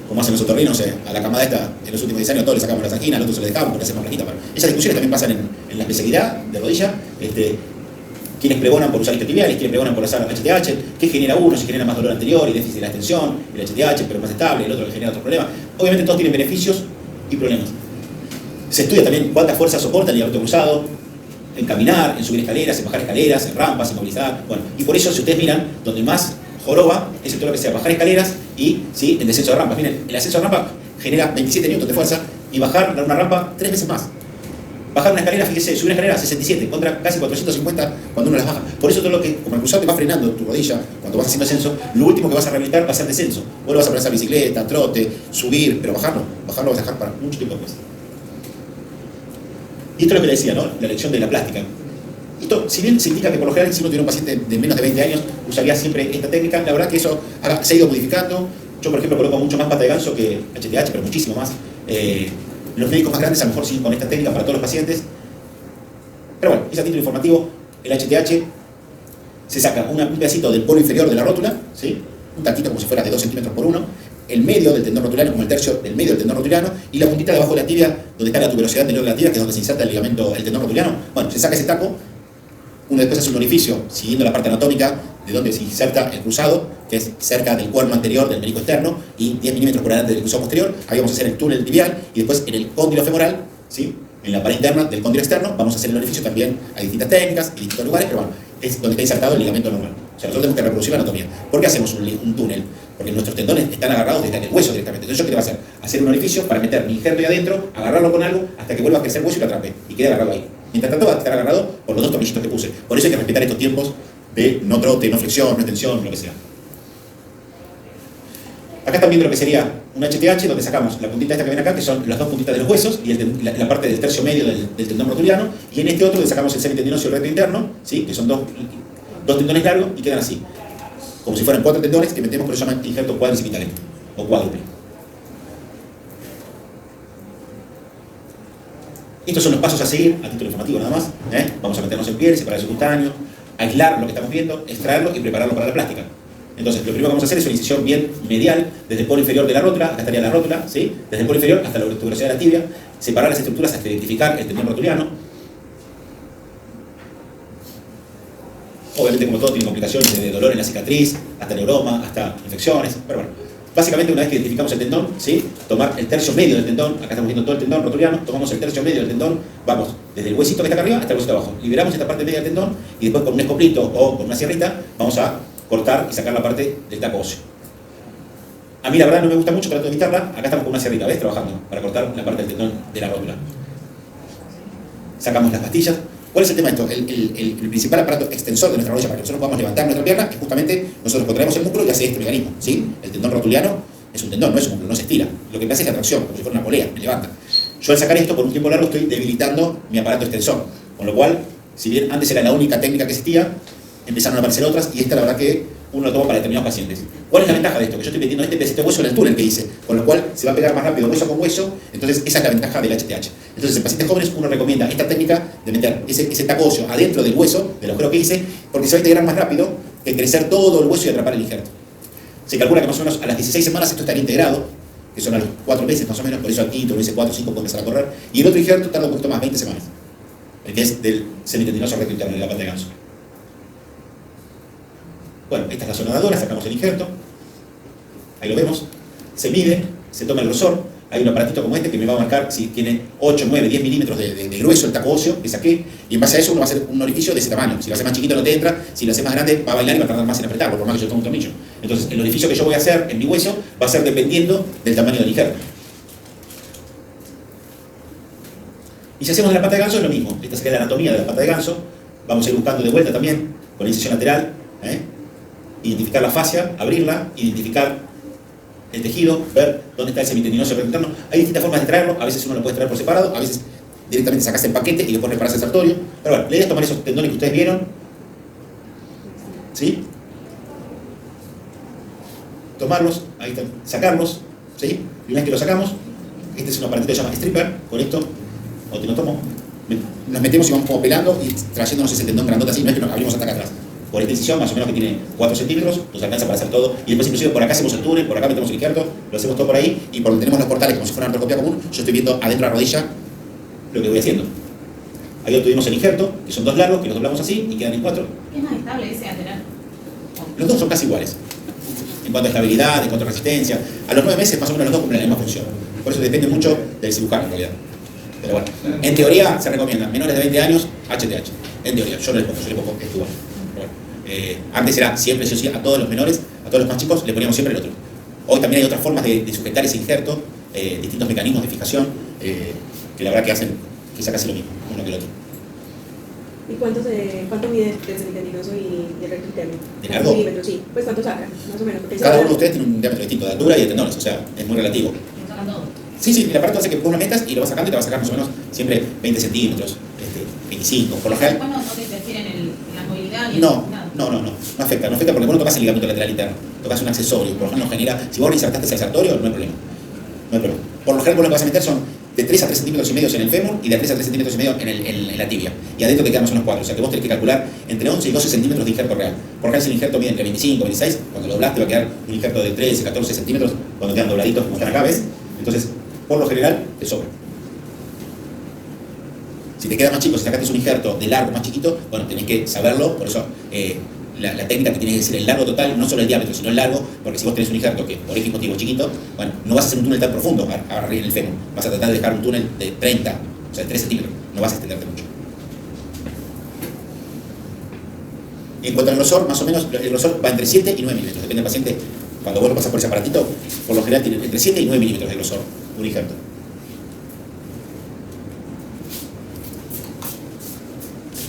cómo hacen los otorrinos. A la camada esta, en los últimos 10 años, todos le sacamos las anginas, al otro se le dejamos, porque le hacemos plaquita. Esas discusiones también pasan en la especialidad de rodilla. Quienes pregonan por usar isquiotibiales, quienes pregonan por usar HTH, qué genera uno, si genera más dolor anterior y déficit de la extensión, el HTH, pero más estable, el otro que genera otros problemas. Obviamente todos tienen beneficios y problemas. Se estudia también cuánta fuerza soporta el ligamento cruzado, en caminar, en subir escaleras, en bajar escaleras, en rampas, en movilizar. Bueno, y por eso, si ustedes miran, donde más joroba es todo lo que sea bajar escaleras y ¿sí? El descenso de rampas. Miren, el ascenso de rampa genera 27 newtons de fuerza y bajar una rampa 3 veces más. Bajar una escalera, fíjese, subir una escalera 67 contra casi 450 cuando uno las baja. Por eso todo lo que, como el cruzado te va frenando tu rodilla cuando vas haciendo ascenso, lo último que vas a rehabilitar va a ser descenso. Vos lo vas a poner a bicicleta, trote, subir, pero bajarlo vas a dejar para mucho tiempo después. Y esto es lo que le decía, ¿no? La elección de la plástica. Esto, si bien se indica que por lo general si uno tiene un paciente de menos de 20 años, usaría siempre esta técnica, la verdad que eso se ha ido modificando. Yo, por ejemplo, coloco mucho más pata de ganso que HTH, pero muchísimo más. Los médicos más grandes a lo mejor siguen con esta técnica para todos los pacientes. Pero bueno, ese a título informativo, el HTH se saca un pedacito del polo inferior de la rótula, ¿sí? Un tantito como si fuera de 2 centímetros por 1, el medio del tendón rotulano, como el tercio del medio del tendón rotulano, y la puntita debajo de la tibia, donde está la tuberosidad anterior de la tibia, que es donde se inserta el ligamento, el tendón rotulano. Bueno, se saca ese taco, uno después hace un orificio, siguiendo la parte anatómica, de donde se inserta el cruzado, que es cerca del cuerno anterior del menisco externo, y 10 milímetros por delante del cruzado posterior. Ahí vamos a hacer el túnel tibial, y después en el cóndilo femoral, ¿sí? En la pared interna del cóndilo externo, vamos a hacer el orificio también. Hay distintas técnicas y distintos lugares, pero bueno, es donde está insertado el ligamento normal. O sea, nosotros tenemos que reproducir la anatomía. ¿Por qué hacemos un túnel? Porque nuestros tendones están agarrados desde el hueso directamente. Entonces, ¿yo qué te va a hacer? Hacer un orificio para meter mi injerto ahí adentro, agarrarlo con algo hasta que vuelva a crecer el hueso y lo atrape. Y quede agarrado ahí. Mientras tanto, va a estar agarrado por los 2 tornillitos que puse. Por eso hay que respetar estos tiempos de no trote, no flexión, no extensión, lo que sea. Acá están viendo lo que sería un HTH, donde sacamos la puntita esta que ven acá, que son las 2 puntitas de los huesos, y la parte del tercio medio del tendón rotuliano, y en este otro le sacamos el semitendinoso y el recto interno, ¿sí? Que son dos tendones largos y quedan así. Como si fueran 4 tendones que metemos, por eso se llaman injerto cuádricipitales, o cuádruple. Estos son los pasos a seguir, a título informativo nada más. Vamos a meternos en piel, separar el subcutáneo, aislar lo que estamos viendo, extraerlo y prepararlo para la plástica. Entonces, lo primero que vamos a hacer es una incisión bien medial, desde el polo inferior de la rótula, acá estaría la rótula, ¿sí? Desde el polo inferior hasta la tuberosidad de la tibia, separar las estructuras hasta identificar el tendón rotuliano. Obviamente, como todo, tiene complicaciones desde dolor en la cicatriz, hasta neuroma, hasta infecciones, pero bueno. Básicamente, una vez que identificamos el tendón, ¿sí? Tomar el tercio medio del tendón, acá estamos viendo todo el tendón rotuliano, tomamos el tercio medio del tendón, vamos desde el huesito que está acá arriba hasta el huesito de abajo. Liberamos esta parte media del tendón y después con un escoplito o con una sierrita vamos a cortar y sacar la parte del taco óseo. A mí la verdad no me gusta mucho, trato de evitarla. Acá estamos con una sierrita, ¿ves? Trabajando para cortar la parte del tendón de la rótula. Sacamos las pastillas. ¿Cuál es el tema de esto? El principal aparato extensor de nuestra rodilla para que nosotros podamos levantar nuestra pierna es justamente nosotros contraemos el músculo y hace este mecanismo, ¿sí? El tendón rotuliano es un tendón, no es un músculo, no se estira. Lo que me hace es la tracción, como si fuera una polea, me levanta. Yo al sacar esto por un tiempo largo estoy debilitando mi aparato extensor. Con lo cual, si bien antes era la única técnica que existía, empezaron a aparecer otras y esta la verdad que uno lo toma para determinados pacientes. ¿Cuál es la ventaja de esto? Que yo estoy metiendo este pedacito de hueso en el túnel que hice, con lo cual se va a pegar más rápido hueso con hueso, entonces esa es la ventaja del HTH. Entonces en pacientes jóvenes uno recomienda esta técnica de meter ese taco óseo adentro del hueso, del agujero que hice, porque se va a integrar más rápido que crecer todo el hueso y atrapar el injerto. Se calcula que más o menos a las 16 semanas esto estaría integrado, que son a los 4 meses más o menos, por eso al quinto, lo hice 4 o 5 puede empezar a correr, y el otro injerto tarda un poquito más, 20 semanas, el que es del semitendinoso recto interno, de la pata de ganso. Bueno, esta es la zona dadora, sacamos el injerto, ahí lo vemos, se mide, se toma el grosor, hay un aparatito como este que me va a marcar si tiene 8, 9, 10 milímetros de grueso el taco óseo que saqué, y en base a eso uno va a hacer un orificio de ese tamaño. Si lo hace más chiquito no te entra, si lo hace más grande va a bailar y va a tardar más en apretarlo, por más que yo tome un tornillo. Entonces el orificio que yo voy a hacer en mi hueso va a ser dependiendo del tamaño del injerto. Y si hacemos de la pata de ganso es lo mismo, esta sería la anatomía de la pata de ganso, vamos a ir buscando de vuelta también, con la incisión lateral, identificar la fascia, abrirla, identificar el tejido, ver dónde está el semitendinoso recto interno. Hay distintas formas de traerlo, a veces uno lo puede traer por separado, a veces directamente sacas el paquete y después reparas el sartorio. Pero bueno, la idea es tomar esos tendones que ustedes vieron, ¿sí? Tomarlos, ahí están, sacarlos, ¿sí? Y una vez que los sacamos, este es un aparatito que se llama stripper, con esto, o te lo tomo, nos metemos y vamos como pelando y trayéndonos ese tendón grandote así, no es que nos abrimos hasta acá atrás. Por esta incisión, más o menos que tiene 4 centímetros, nos alcanza para hacer todo. Y después inclusive por acá hacemos el túnel, por acá metemos el injerto, lo hacemos todo por ahí, y por donde tenemos los portales como si fuera una artroscopía común, yo estoy viendo adentro de la rodilla lo que voy haciendo. Ahí obtuvimos el injerto, que son 2 largos, que los doblamos así y quedan en 4. ¿Qué es más estable ese lateral? Los dos son casi iguales. En cuanto a estabilidad, en cuanto a resistencia, a los 9 meses más o menos los dos cumplen la misma función. Por eso depende mucho del cirujano en realidad. Pero bueno, en teoría se recomienda menores de 20 años HTH. En teoría, yo no les pongo, yo les pongo Estubal. Antes era siempre, sí, a todos los menores, a todos los más chicos, le poníamos siempre el otro. Hoy también hay otras formas de sujetar ese injerto, distintos mecanismos de fijación, que la verdad que hacen que sea casi lo mismo, uno que el otro. ¿Y cuánto mide el semitendinoso y el recto interno? ¿De largo? Milímetros, sí. Pues ¿cuánto sacan? Más o menos. Cada uno de ustedes tiene un diámetro distinto de altura y de tendones, o sea, es muy relativo. ¿Lo sacan todo? Sí, el aparato hace que pongas metas y lo vas sacando y te va a sacar más o menos siempre 20 centímetros, 25, por lo general. Después no te interfieren en la movilidad ni No, nada. no afecta porque vos no tocas el ligamento lateral interno, tocas un accesorio, por lo general no genera, si vos insertaste el sartorio, no hay problema. No hay problema. Por lo general vos lo que vas a meter son de 3 a 3 centímetros y medio en el fémur y de 3 a 3 centímetros y medio en la tibia. Y adentro te quedan más o menos 4, o sea que vos tenés que calcular entre 11 y 12 centímetros de injerto real. Por general si el injerto mide entre 25 y 26, cuando lo doblas te va a quedar un injerto de 13, 14 centímetros, cuando quedan dobladitos como están acá, ¿ves? Entonces, por lo general, te sobra. Si te queda más chico, si sacaste un injerto de largo más chiquito, bueno, tenés que saberlo, por eso la técnica que tiene que decir el largo total, no solo el diámetro, sino el largo, porque si vos tenés un injerto que por X motivo es chiquito, bueno, no vas a hacer un túnel tan profundo arriba en el fémur, vas a tratar de dejar un túnel de 30, o sea, de 3 centímetros, no vas a extenderte mucho. Y en cuanto al grosor, más o menos, el grosor va entre 7 y 9 milímetros, depende del paciente. Cuando vos lo pasas por ese aparatito, por lo general tiene entre 7 y 9 milímetros de grosor un injerto.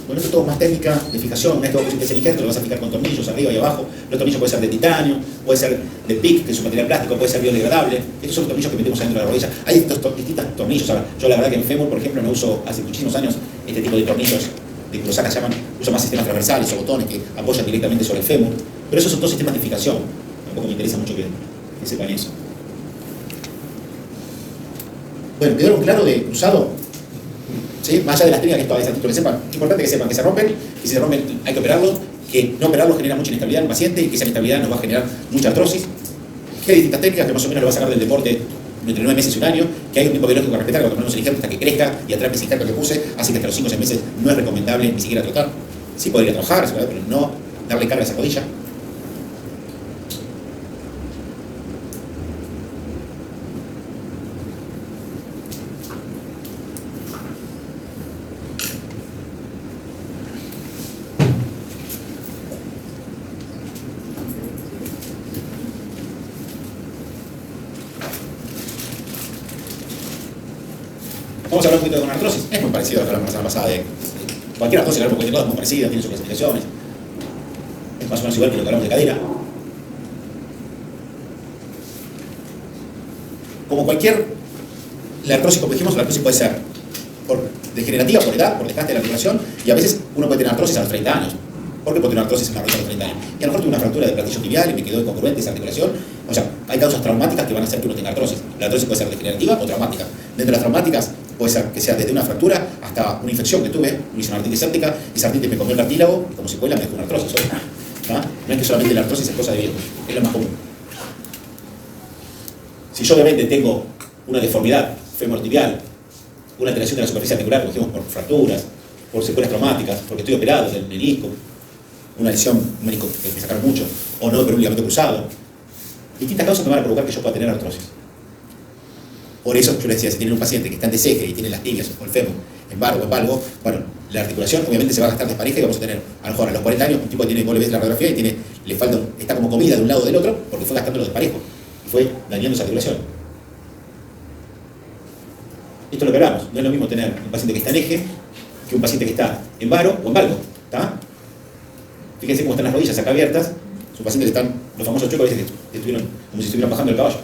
Bueno, esto es todo más técnica de fijación. Esto es el injerto, lo vas a fijar con tornillos arriba y abajo. Los tornillos pueden ser de titanio, puede ser de PIC, que es un material plástico, puede ser biodegradable. Estos son los tornillos que metemos adentro de la rodilla. Hay distintos tornillos. Ahora, yo la verdad que en fémur, por ejemplo, no uso hace muchísimos años este tipo de tornillos de que los sacas llaman, uso más sistemas transversales o botones que apoyan directamente sobre el fémur. Pero esos son todos sistemas de fijación. Tampoco me interesa mucho que sepan eso. Bueno, ¿quedaron claro de cruzado? ¿Sí? Más allá de las técnicas que todavía que sepan, es importante que sepan que se rompen, y si se rompen hay que operarlos, que no operarlos genera mucha inestabilidad en el paciente y que esa inestabilidad nos va a generar mucha artrosis. Que hay distintas técnicas que más o menos lo va a sacar del deporte entre 9 meses y un año, que hay un tiempo biológico que respetar, cuando ponemos el injerto hasta que crezca y atrape ese injerto que puse, así que hasta los 5 o 6 meses no es recomendable ni siquiera trotar. Sí poder ir a trabajar, pero no darle carga a esa rodilla. Vamos a hablar un poquito de una artrosis. Es muy parecido a lo que hablamos la semana pasada de cualquier artrosis, cualquier cosa es muy parecida, tiene sus clasificaciones. Es más o menos igual que lo que hablamos de cadera. Como cualquier, la artrosis, como dijimos, la artrosis puede ser degenerativa por edad, por desgaste de la articulación, y a veces uno puede tener artrosis a los 30 años. ¿Por qué? Porque una artrosis en la rodilla a los 30 años. Y a lo mejor tuve una fractura de platillo tibial y me quedó incongruente esa articulación. O sea, hay causas traumáticas que van a hacer que uno tenga artrosis. La artrosis puede ser degenerativa o traumática. Dentro de las traumáticas puede ser que sea desde una fractura hasta una infección que tuve, me hizo una artritis séptica, y esa artritis me comió el cartílago y como secuela me dejó una artrosis. ¿Ah? No es que solamente la artrosis es cosa de viejo, es lo más común. Si yo obviamente tengo una deformidad femorotibial, una alteración de la superficie articular, por fracturas, por secuelas traumáticas, porque estoy operado del menisco, una lesión, un menisco que me sacaron mucho, o no, pero un ligamento cruzado, distintas causas me van a provocar que yo pueda tener artrosis. Por eso yo les decía, si tienen un paciente que está en deseje y tiene las tibias o el fémur en barro o en valgo, bueno, la articulación obviamente se va a gastar despareja y vamos a tener, a lo mejor a los 40 años, un tipo que tiene, vos le ves la radiografía y le falta, está como comida de un lado o del otro, porque fue gastándolo desparejo y fue dañando esa articulación. Esto es lo que hablamos, no es lo mismo tener un paciente que está en eje que un paciente que está en varo o en valgo, ¿está? Fíjense cómo están las rodillas acá abiertas, son pacientes que están, los famosos chuecos, que estuvieron como si estuvieran bajando el caballo.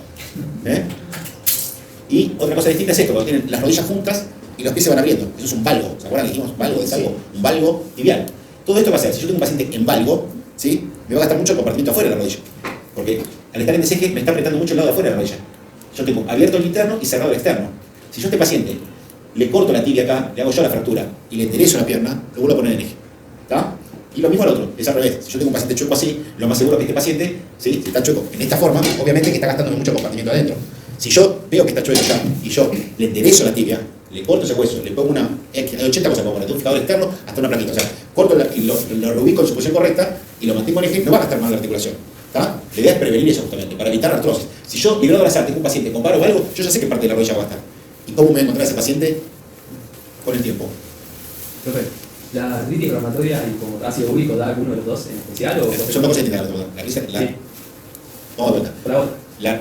Y otra cosa distinta es esto, cuando tienen las rodillas juntas y los pies se van abriendo. Eso es un valgo. ¿Se acuerdan que dijimos valgo de salvo? Un valgo tibial. Todo esto va a ser, si yo tengo un paciente en valgo, ¿sí? Me va a gastar mucho el compartimiento afuera de la rodilla. Porque al estar en deseje me está apretando mucho el lado de afuera de la rodilla. Yo tengo abierto el interno y cerrado el externo. Si yo a este paciente le corto la tibia acá, le hago yo la fractura y le enderezo la pierna, lo vuelvo a poner en eje. ¿Está? Y lo mismo al otro, es al revés. Si yo tengo un paciente chueco así, lo más seguro es que este paciente, ¿sí? Si está chueco en esta forma, obviamente que está gastando mucho compartimiento adentro. Si yo veo que está chueco acá y yo le enderezo la tibia, le corto ese hueso, le pongo una 80 cosas, como de un fijador externo hasta una plaquita. O sea, corto y lo reubico en su posición correcta y lo mantengo en eje, no va a gastar más la articulación. ¿Está? La idea es prevenir eso justamente, para evitar artrosis. Si yo librado al azar tengo un paciente con paro o algo, yo ya sé qué parte de la rodilla va a gastar. ¿Y cómo me voy a encontrar a ese paciente? Con el tiempo. Perfecto. ¿La artritis inflamatoria y como ácido úrico da alguno de los dos en especial? ¿O son dos cosas distintas. Sí. Vamos a ver. Por la gota.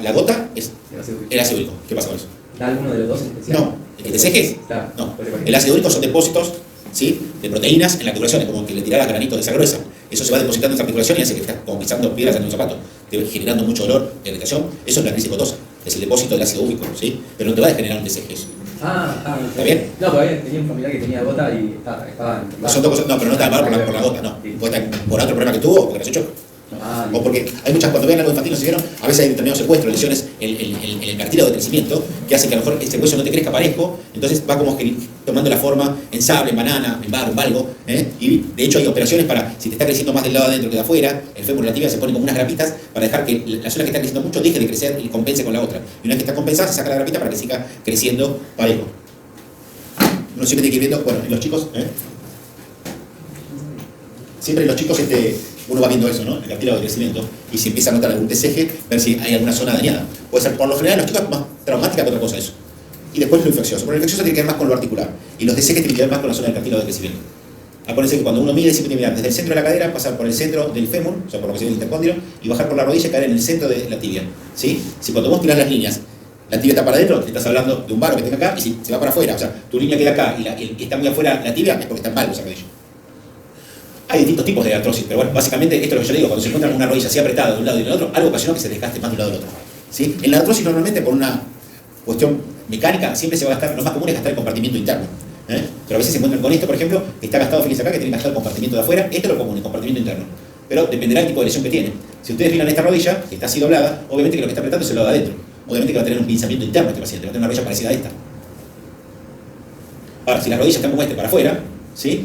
La gota es El ácido úrico. el ácido úrico. ¿Qué pasa con eso? ¿Da alguno de los dos en especial? No. ¿El que te sejes? Claro. No. El ácido úrico son depósitos, ¿sí? De proteínas en la articulación, es como que le tirara granito de esa gruesa. Eso se va depositando en esa articulación y hace que estás como pisando piedras en un zapato, te va generando mucho dolor, irritación. Eso es la crisis gotosa, es el depósito del ácido úrico, ¿sí? Pero no te va a generar un deseje eso. ¿Está bien? No, porque tenía un familiar que tenía gota y estaba Son dos cosas, no, pero no te va a pagar por la gota, no. Puede estar por otro problema que tuvo o porque no se echó. O porque hay muchas, cuando vean algo infantil, no se vieron, a veces hay determinados secuestros, lesiones en el cartílago de crecimiento, que hacen que a lo mejor este hueso no te crezca parejo, entonces va como que tomando la forma en sable, en banana, en barro, en valgo, y de hecho hay operaciones para, si te está creciendo más del lado adentro que de afuera, el fémur y la tibia se ponen como unas grapitas para dejar que la zona que está creciendo mucho deje de crecer y compense con la otra. Y una vez que está compensada, se saca la grapita para que siga creciendo parejo. Uno siempre tiene que ir viendo, bueno, en los chicos, siempre en los chicos uno va viendo eso, ¿no? El cartílago de crecimiento, y si empieza a notar algún deseje, ver si hay alguna zona dañada. Puede ser, por lo general, en los chicos es más traumática que otra cosa eso. Y después lo infeccioso. Pero lo infeccioso tiene que ver más con lo articular. Y los desejes tienen que ver más con la zona del cartílago de crecimiento. Acuérdense que cuando uno mide, siempre tiene que mirar desde el centro de la cadera, pasar por el centro del fémur, o sea, por lo que se ve el intercóndilo, y bajar por la rodilla y caer en el centro de la tibia. ¿Sí? Si cuando vos tirás las líneas, la tibia está para adentro, te estás hablando de un varo que tenga acá, y si se va para afuera, o sea, tu línea queda acá y está muy afuera la tibia, es porque está en valgo esa rodilla. Hay distintos tipos de artrosis, pero bueno, básicamente esto es lo que yo le digo, cuando se encuentra una rodilla así apretada de un lado y del otro, algo ocasionó que se desgaste más de un lado del otro. ¿Sí? En la artrosis normalmente por una cuestión mecánica siempre se va a gastar, lo más común es gastar el compartimiento interno. Pero a veces se encuentran con esto, por ejemplo, que está gastado, fíjense acá, que tiene gastado el compartimiento de afuera, esto es lo común, el compartimiento interno. Pero dependerá del tipo de lesión que tiene. Si ustedes miran esta rodilla, que está así doblada, obviamente que lo que está apretando es el lado de adentro. Obviamente que va a tener un pinzamiento interno este paciente, va a tener una rodilla parecida a esta. Ahora, si la rodilla está como para afuera, ¿sí?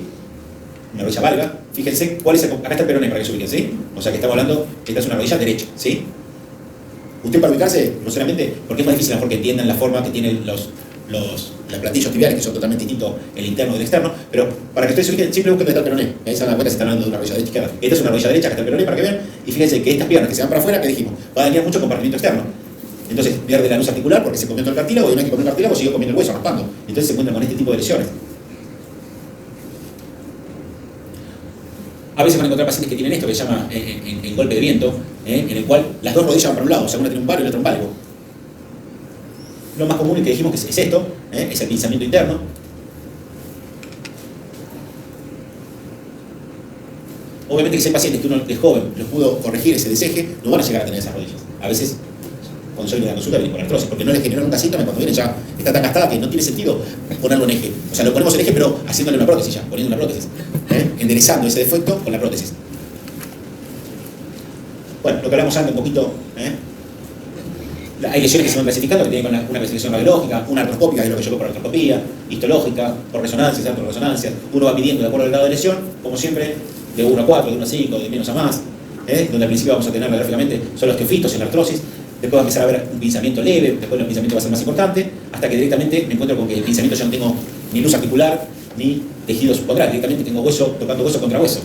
Una rodilla valga, fíjense cuál es acá está el peroné para que se ubiquen, ¿sí? O sea que estamos hablando que esta es una rodilla derecha, ¿sí? Usted para ubicarse, no solamente porque es más difícil a lo mejor que entiendan la forma que tienen los platillos tibiales, que son totalmente distintos el interno del externo, pero para que ustedes se ubiquen, siempre busquen dónde está el peroné. Ahí se dan cuenta si están hablando de una rodilla derecha izquierda. Esta es una rodilla derecha, acá está el peroné para que vean, y fíjense que estas piernas que se van para afuera, que dijimos, va a dañar mucho el compartimiento externo. Entonces pierde la luz articular porque se comió todo el cartílago y una vez que comió el cartílago siguió comiendo el hueso, raspando. Entonces se encuentran con este tipo de lesiones. A veces van a encontrar pacientes que tienen esto que se llama el golpe de viento, en el cual las dos rodillas van para un lado, o sea, una tiene un palo y la otra un valgo. Lo más común que dijimos que es esto, es el pinzamiento interno. Obviamente que si hay pacientes que uno es joven los pudo corregir ese deseje, no van a llegar a tener esas rodillas. A veces cuando salen de la consulta vienen con artrosis, porque no les generan nunca síntomas, cuando vienen ya está tan gastada que no tiene sentido ponerlo en eje. O sea, lo ponemos en eje, pero haciéndole una prótesis ya, poniendo una prótesis. Enderezando ese defecto con la prótesis. Bueno, lo que hablamos antes un poquito, hay lesiones que se van clasificando, que tienen una clasificación radiológica, una artroscópica, que es lo que yo veo por artroscopía, histológica, por resonancias, artorresonancias. Uno va pidiendo de acuerdo al grado de lesión, como siempre, de 1 a 4, de 1 a 5, de menos a más, donde al principio vamos a tener gráficamente son los osteofitos en la artrosis, después va a empezar a haber un pinzamiento leve, después el pinzamiento va a ser más importante, hasta que directamente me encuentro con que el pinzamiento ya no tengo ni luz articular, ni tejido subcondral, directamente tengo hueso tocando hueso contra hueso.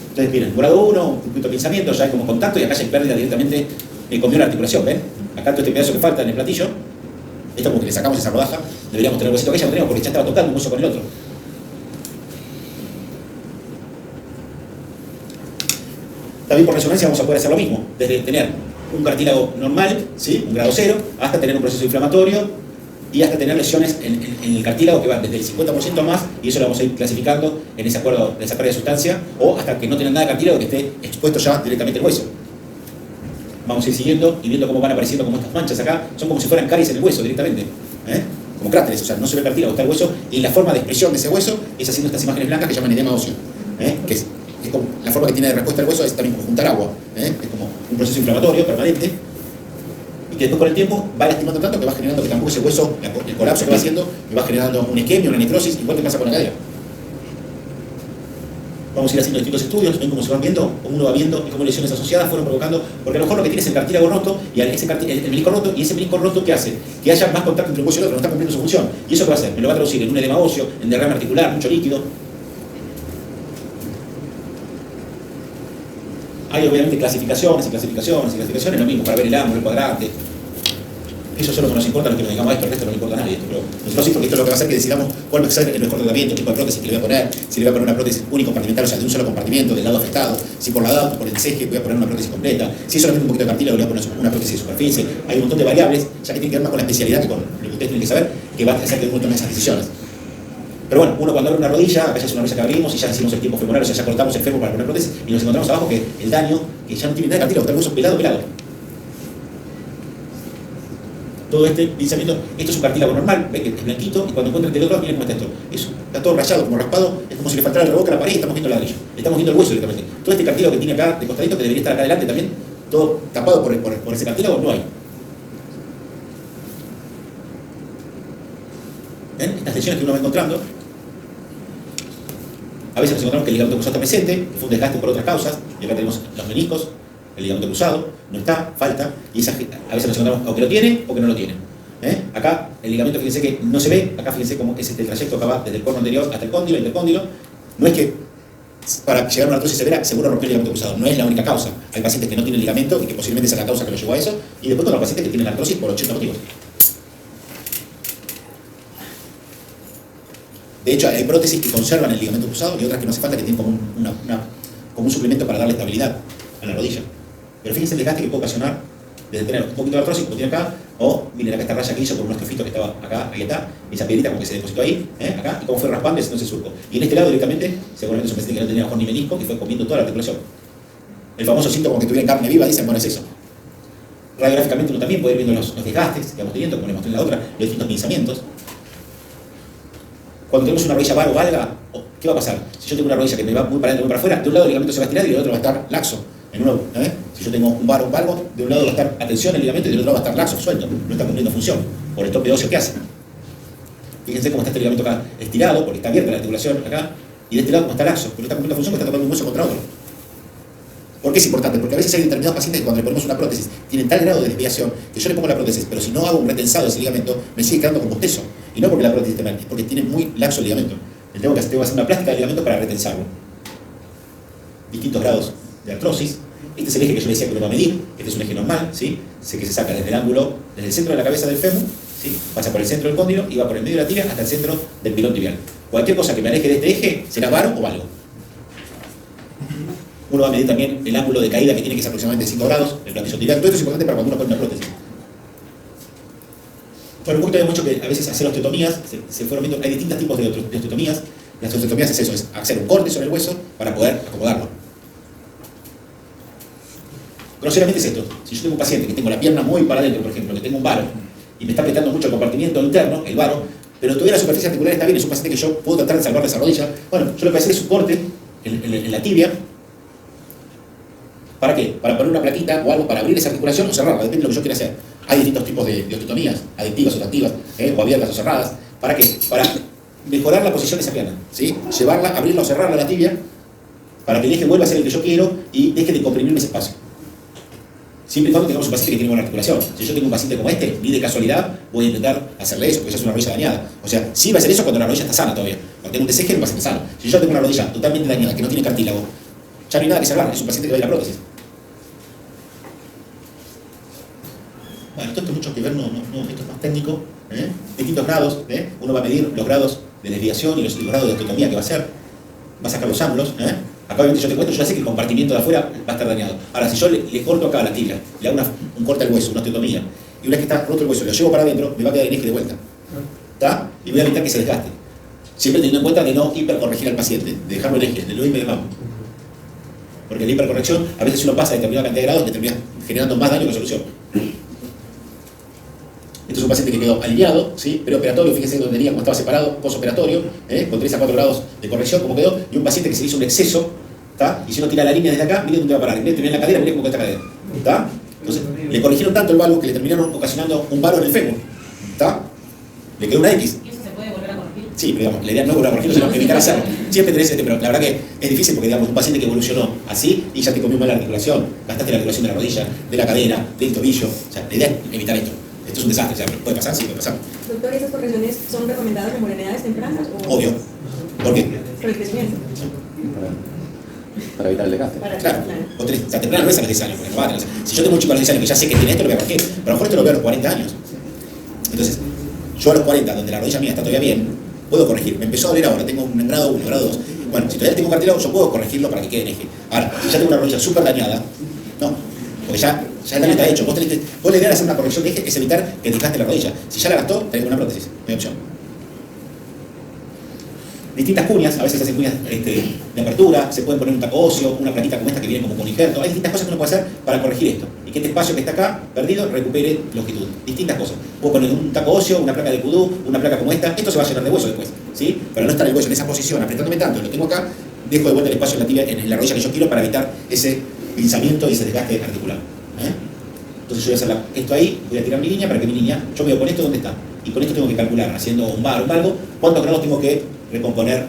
Entonces, miren, grado 1, un poquito de pinzamiento, ya hay como contacto y acá ya hay pérdida directamente, me comió la articulación, ¿ven? Acá todo este pedazo que falta en el platillo, esto como que le sacamos esa rodaja, deberíamos tener el huesito que ya no tenemos porque ya estaba tocando un hueso con el otro. También por resonancia vamos a poder hacer lo mismo, desde tener un cartílago normal, ¿sí? Un grado 0, hasta tener un proceso inflamatorio y hasta tener lesiones en el cartílago que van desde el 50% más, y eso lo vamos a ir clasificando en ese acuerdo de esa pérdida de sustancia, o hasta que no tengan nada de cartílago que esté expuesto ya directamente al hueso. Vamos a ir siguiendo y viendo cómo van apareciendo como estas manchas acá, son como si fueran caries en el hueso directamente, como cráteres, o sea, no se ve el cartílago, está el hueso, y la forma de expresión de ese hueso es haciendo estas imágenes blancas que llaman edema óseo, que es como la forma que tiene de respuesta al hueso es también como juntar agua, es como un proceso inflamatorio permanente, y que después con el tiempo va lastimando tanto que va generando que tampoco ese hueso, el colapso que va haciendo, que va generando un isquemia, una necrosis, igual que pasa con la cadera. Vamos a ir haciendo distintos estudios, ven cómo se van viendo, cómo uno va viendo y cómo lesiones asociadas fueron provocando, porque a lo mejor lo que tiene es el cartílago roto y el menisco roto, y ese menisco roto ¿qué hace? Que haya más contacto entre un hueso y el otro, no está cumpliendo su función. ¿Y eso qué va a hacer? Me lo va a traducir en un edema óseo, en derrame articular, mucho líquido. Hay obviamente clasificaciones, lo mismo para ver el ángulo, el cuadrante. Eso solo que nos importa, lo que nos digamos esto, el resto no le importa a nadie. Pero nosotros sí, porque esto es lo que va a hacer que decidamos cuál va a ser el mejor tratamiento, el tipo de prótesis que le voy a poner, si le voy a poner una prótesis unicompartimental, o sea, de un solo compartimento, del lado afectado, si por la lado, por el ceje voy a poner una prótesis completa, si solamente un poquito de cartílago le voy a poner una prótesis de superficie. Hay un montón de variables, ya que tiene que ver más con la especialidad que con lo que ustedes tienen que saber, que va a hacer que uno tome esas decisiones. Pero bueno, uno cuando abre una rodilla, acá ya es una rodilla que abrimos y ya hicimos el tiempo femoral, o sea, ya cortamos el fémur para poner prótesis y nos encontramos abajo que el daño, que ya no tiene nada de cartílago, está el hueso pelado. Todo este pinzamiento, esto es un cartílago normal, ven que es blanquito, y cuando encuentran del otro lado, miren cómo está esto. Eso, está todo rayado, como raspado, es como si le faltara el reboque a la pared y estamos viendo el ladrillo. Le estamos viendo el hueso directamente. Todo este cartílago que tiene acá de costadito, que debería estar acá adelante también, todo tapado por ese cartílago, no hay. ¿Ven? Estas lesiones que uno va encontrando, a veces nos encontramos que el ligamento cruzado está presente, que fue un desgaste por otras causas, y acá tenemos los meniscos, el ligamento cruzado, no está, falta, y a veces nos encontramos o que lo tiene o que no lo tiene. Acá el ligamento, fíjense que no se ve, acá fíjense cómo es el trayecto que va desde el corno anterior hasta el cóndilo, intercóndilo. No es que para llegar a una artrosis severa seguro romper el ligamento cruzado, no es la única causa. Hay pacientes que no tienen ligamento y que posiblemente esa es la causa que lo llevó a eso, y después con los pacientes que tienen artrosis por 80 motivos. De hecho, hay prótesis que conservan el ligamento cruzado y otras que no hace falta, que tienen como un suplemento para darle estabilidad a la rodilla. Pero fíjense el desgaste que puede ocasionar desde tener un poquito de artrosis, como tiene acá, o miren acá esta raya que hizo por un osteofito que estaba acá, ahí está, esa piedrita como que se depositó ahí, acá, y cómo fue raspando ese surco. Y en este lado directamente, seguramente es un paciente que no tenía mejor ni menisco, que fue comiendo toda la articulación. El famoso síntoma que tuviera en carne viva, dicen, bueno, es eso. Radiográficamente uno también puede ir viendo los desgastes que vamos teniendo, como les mostré en la otra, los distintos pinzamientos. Cuando tenemos una rodilla o valga, ¿qué va a pasar? Si yo tengo una rodilla que me va muy para adentro, muy para afuera, de un lado el ligamento se va a estirar y del otro va a estar laxo. En uno, si yo tengo un varo o un valgo, de un lado va a estar a tensión el ligamento y del otro lado va a estar laxo, suelto, no está cumpliendo función, por el tope óseo que hace. Fíjense cómo está este ligamento acá estirado, porque está abierta la articulación acá, y de este lado cómo está laxo, porque no está cumpliendo función, porque está tocando un hueso contra otro. ¿Por qué es importante? Porque a veces hay determinados pacientes que cuando le ponemos una prótesis tienen tal grado de desviación que yo le pongo la prótesis, pero si no hago un retensado de ese ligamento, me sigue quedando con bostezo. Y no porque la prótesis esté mal, es porque tiene muy laxo el ligamento. Tengo que hacer una plástica del ligamento para retensarlo. Distintos grados de artrosis. Este es el eje que yo le decía que lo va a medir. Este es un eje normal, ¿sí? Sé que se saca desde el ángulo, desde el centro de la cabeza del fémur, ¿sí? Pasa por el centro del cóndilo y va por el medio de la tibia hasta el centro del pilón tibial. Cualquier cosa que me aleje de este eje será varo o valgo. Uno va a medir también el ángulo de caída que tiene que ser aproximadamente 5 grados, el platillo tibial. Todo esto es importante para cuando uno pone una prótesis. Bueno, un poquito de mucho que a veces hacer osteotomías, se fueron viendo, hay distintos tipos de osteotomías. Las osteotomías es eso, es hacer un corte sobre el hueso para poder acomodarlo. Groseramente es esto. Si yo tengo un paciente que tengo la pierna muy para adentro, por ejemplo, que tengo un varo, y me está apretando mucho el compartimiento interno, el varo, pero todavía la superficie articular está bien, es un paciente que yo puedo tratar de salvarle esa rodilla, bueno, yo lo que voy a hacer es un corte en la tibia. ¿Para qué? Para poner una plaquita o algo para abrir esa articulación o cerrarla, depende de lo que yo quiera hacer. Hay distintos tipos de osteotomías, adictivas o tractivas, o abiertas o cerradas. ¿Para qué? Para mejorar la posición de esa pierna, ¿sí? Llevarla, abrirla o cerrarla la tibia, para que el eje vuelva a ser el que yo quiero y deje de comprimirme ese espacio. Siempre y cuando tengamos un paciente que tiene buena articulación. Si yo tengo un paciente como este, ni de casualidad voy a intentar hacerle eso, porque ya es una rodilla dañada. O sea, sí va a hacer eso cuando la rodilla está sana todavía. Cuando tengo un deseje, no va a ser sano. Si yo tengo una rodilla totalmente dañada, que no tiene cartílago, ya no hay nada que salvar, es un paciente que va a ir a la prótesis. Bueno, esto es mucho que ver, no, esto es más técnico, distintos grados, uno va a medir los grados de desviación y los grados de osteotomía que va a hacer, va a sacar los ángulos, acá obviamente yo te cuento, yo ya sé que el compartimiento de afuera va a estar dañado. Ahora, si yo le corto acá a la tibia, le hago un corte al hueso, una osteotomía, y una vez que está roto el hueso, lo llevo para adentro, me va a quedar el eje de vuelta, ¿está? Y voy a evitar que se desgaste. Siempre teniendo en cuenta de no hipercorregir al paciente, de dejarlo en eje, de no irme de mambo. Porque la hipercorrección, a veces si uno pasa a determinada cantidad de grados, le termina generando más daño que solución. Este es un paciente que quedó alineado, ¿sí? Preoperatorio, fíjense donde tenía, como estaba separado, postoperatorio, con 3 a 4 grados de corrección, como quedó, y un paciente que se hizo un exceso, ¿está? Y si uno tira la línea desde acá, miren dónde va a parar, en vez de terminar en la cadera, miren cómo está la cadera, ¿está? Entonces, le corrigieron tanto el valgo que le terminaron ocasionando un varo en el fémur, ¿está? Le quedó una X. ¿Y eso se puede volver a corregir? Sí, pero digamos, la idea no es volver a corregirlo, sino evitar hacerlo. Siempre tenés pero la verdad que es difícil porque, digamos, un paciente que evolucionó así y ya te comió mal la articulación, gastaste la articulación de la rodilla, de la cadera, del tobillo, o sea, la idea es evitar esto. Esto es un desastre, o sea, puede pasar, sí, puede pasar. Doctor, ¿esas correcciones son recomendadas como en edades tempranas? O Obvio. ¿Por qué? Por el crecimiento. Para evitar el desgaste. Claro. O sea, temprano no es a los 10 años, porque no va a tener. Si yo tengo un chico a los 10 años que ya sé que tiene esto, lo voy a corregir. Pero a lo mejor esto lo veo a los 40 años. Entonces, yo a los 40, donde la rodilla mía está todavía bien, puedo corregir. Me empezó a doler ahora, tengo un grado 1, grado 2. Bueno, si todavía tengo cartílago, yo puedo corregirlo para que quede en eje. Ahora, si ya tengo una rodilla súper dañada, no. Porque ya el daño está hecho. Vos la idea de hacer una corrección de eje es evitar que desgaste la rodilla. Si ya la gastó, tenés una prótesis. No hay opción. Distintas cuñas, a veces se hacen cuñas de apertura, se pueden poner un taco óseo, una plaquita como esta que viene como con injerto. Hay distintas cosas que uno puede hacer para corregir esto. Y que este espacio que está acá, perdido, recupere longitud. Distintas cosas. Puedo poner un taco óseo, una placa de kudú, una placa como esta. Esto se va a llenar de hueso después, ¿sí? Pero no estar el hueso en esa posición, apretándome tanto, lo tengo acá, dejo de vuelta el espacio en la tibia, en la rodilla que yo quiero para evitar ese pinzamiento y ese desgaste articular. Entonces yo voy a hacer esto ahí, voy a tirar mi línea para que mi línea, yo veo con esto dónde está. Y con esto tengo que calcular, haciendo un bar, un valgo, cuántos grados tengo que recomponer.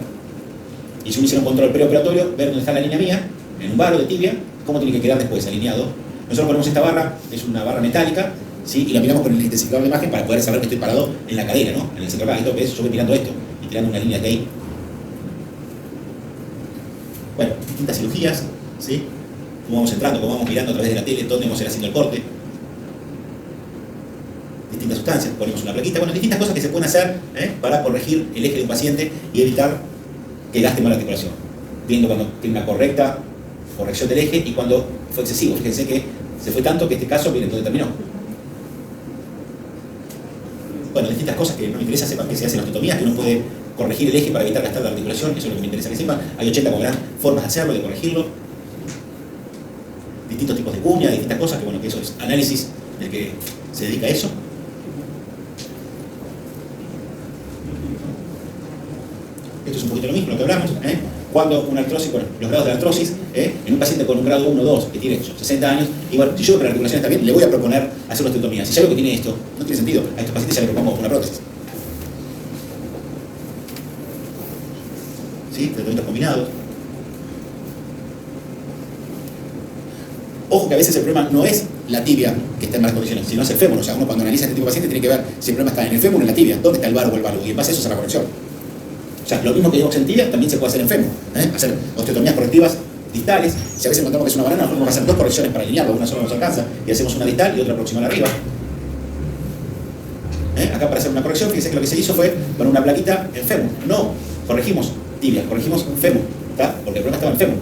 Y si uno hiciera un control preoperatorio, ver dónde está la línea mía, en un varo de tibia, cómo tiene que quedar después alineado. Nosotros ponemos esta barra, es una barra metálica, ¿sí? Y la miramos con el intensificador de imagen para poder saber que estoy parado en la cadera, ¿no? En el centro acá, esto es, yo voy mirando esto y tirando una línea de ahí. Bueno, distintas cirugías, ¿sí? Cómo vamos entrando, cómo vamos mirando a través de la tele, dónde vamos a ir haciendo el corte. Distintas sustancias, ponemos una plaquita, bueno, distintas cosas que se pueden hacer para corregir el eje de un paciente y evitar que gaste mal la articulación. Viendo cuando tiene una correcta corrección del eje y cuando fue excesivo. Fíjense que se fue tanto que este caso, miren dónde terminó. Bueno, distintas cosas que no me interesa, sepan que se hacen osteotomías, que uno puede corregir el eje para evitar gastar la articulación, eso es lo que me interesa que sepan. Hay 80 como verán formas de hacerlo, de corregirlo. Distintos tipos de cuña, distintas cosas, que bueno, que eso es análisis del que se dedica a eso. Esto es un poquito lo mismo, lo que hablamos. Cuando una artrosis, bueno, los grados de artrosis, en un paciente con un grado 1 o 2 que tiene 60 años, y bueno, si yo veo que la articulación está bien, le voy a proponer hacer una osteotomía. Si ya veo que tiene esto, no tiene sentido. A estos pacientes ya le propongo una prótesis. ¿Sí? Tratamientos combinados. Ojo que a veces el problema no es la tibia que está en malas condiciones, sino es el fémur. O sea, uno cuando analiza este tipo de paciente tiene que ver si el problema está en el fémur o en la tibia. ¿Dónde está el varo o el valgo? Y en base a eso es la corrección. O sea, lo mismo que digo en tibia también se puede hacer en fémur. Hacer osteotomías correctivas distales. Si a veces encontramos que es una banana, nosotros vamos a hacer 2 correcciones para alinearlo, una sola nos alcanza, y hacemos una distal y otra proximal arriba. Acá para hacer una corrección, fíjense que lo que se hizo fue poner una plaquita en fémur. No corregimos tibia, corregimos fémur, ¿está? Porque el problema estaba en fémur.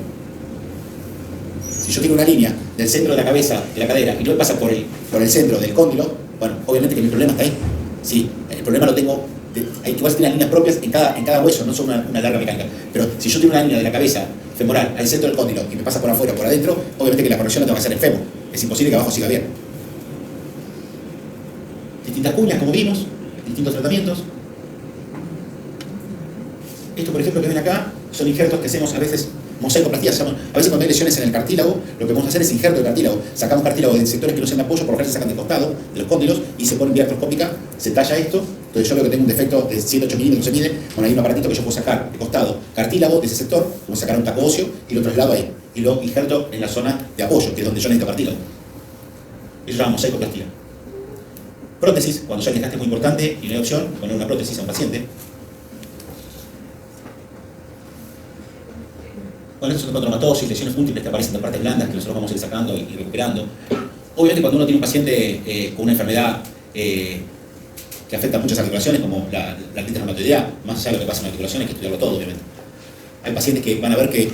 Si yo tengo una línea del centro de la cabeza, de la cadera, y no pasa por el centro del cóndilo, bueno, obviamente que mi problema está ahí. Sí, el problema lo tengo, hay que tener líneas propias en cada hueso, no son una larga mecánica. Pero si yo tengo una línea de la cabeza femoral al centro del cóndilo y me pasa por afuera o por adentro, obviamente que la corrección la tengo que hacer en fémur. es imposible que abajo siga bien. Distintas cuñas, como vimos, distintos tratamientos. Esto, por ejemplo, que ven acá, son injertos que hacemos a veces, mosaicoplastia se llaman. A veces cuando hay lesiones en el cartílago, lo que vamos a hacer es injerto de cartílago. Sacamos cartílago de sectores que no sean de apoyo, por lo general se sacan de costado, de los cóndilos, y se pone vía artroscópica, se talla esto. Entonces yo veo que tengo un defecto de 7-8 milímetros, se mide, bueno, hay un aparatito que yo puedo sacar de costado cartílago de ese sector, como sacar un taco óseo, y lo traslado ahí. Y lo injerto en la zona de apoyo, que es donde yo necesito cartílago. Eso se llama mosaicoplastia. Prótesis, cuando ya el desgaste es muy importante y no hay opción, poner una prótesis a un paciente. Bueno, estos son condromatosis, lesiones múltiples que aparecen de partes blandas que nosotros vamos a ir sacando y recuperando. Obviamente cuando uno tiene un paciente con una enfermedad que afecta a muchas articulaciones, como la artritis reumatoidea, más allá de lo que pasa en las articulaciones, hay que estudiarlo todo, obviamente. Hay pacientes que van a ver que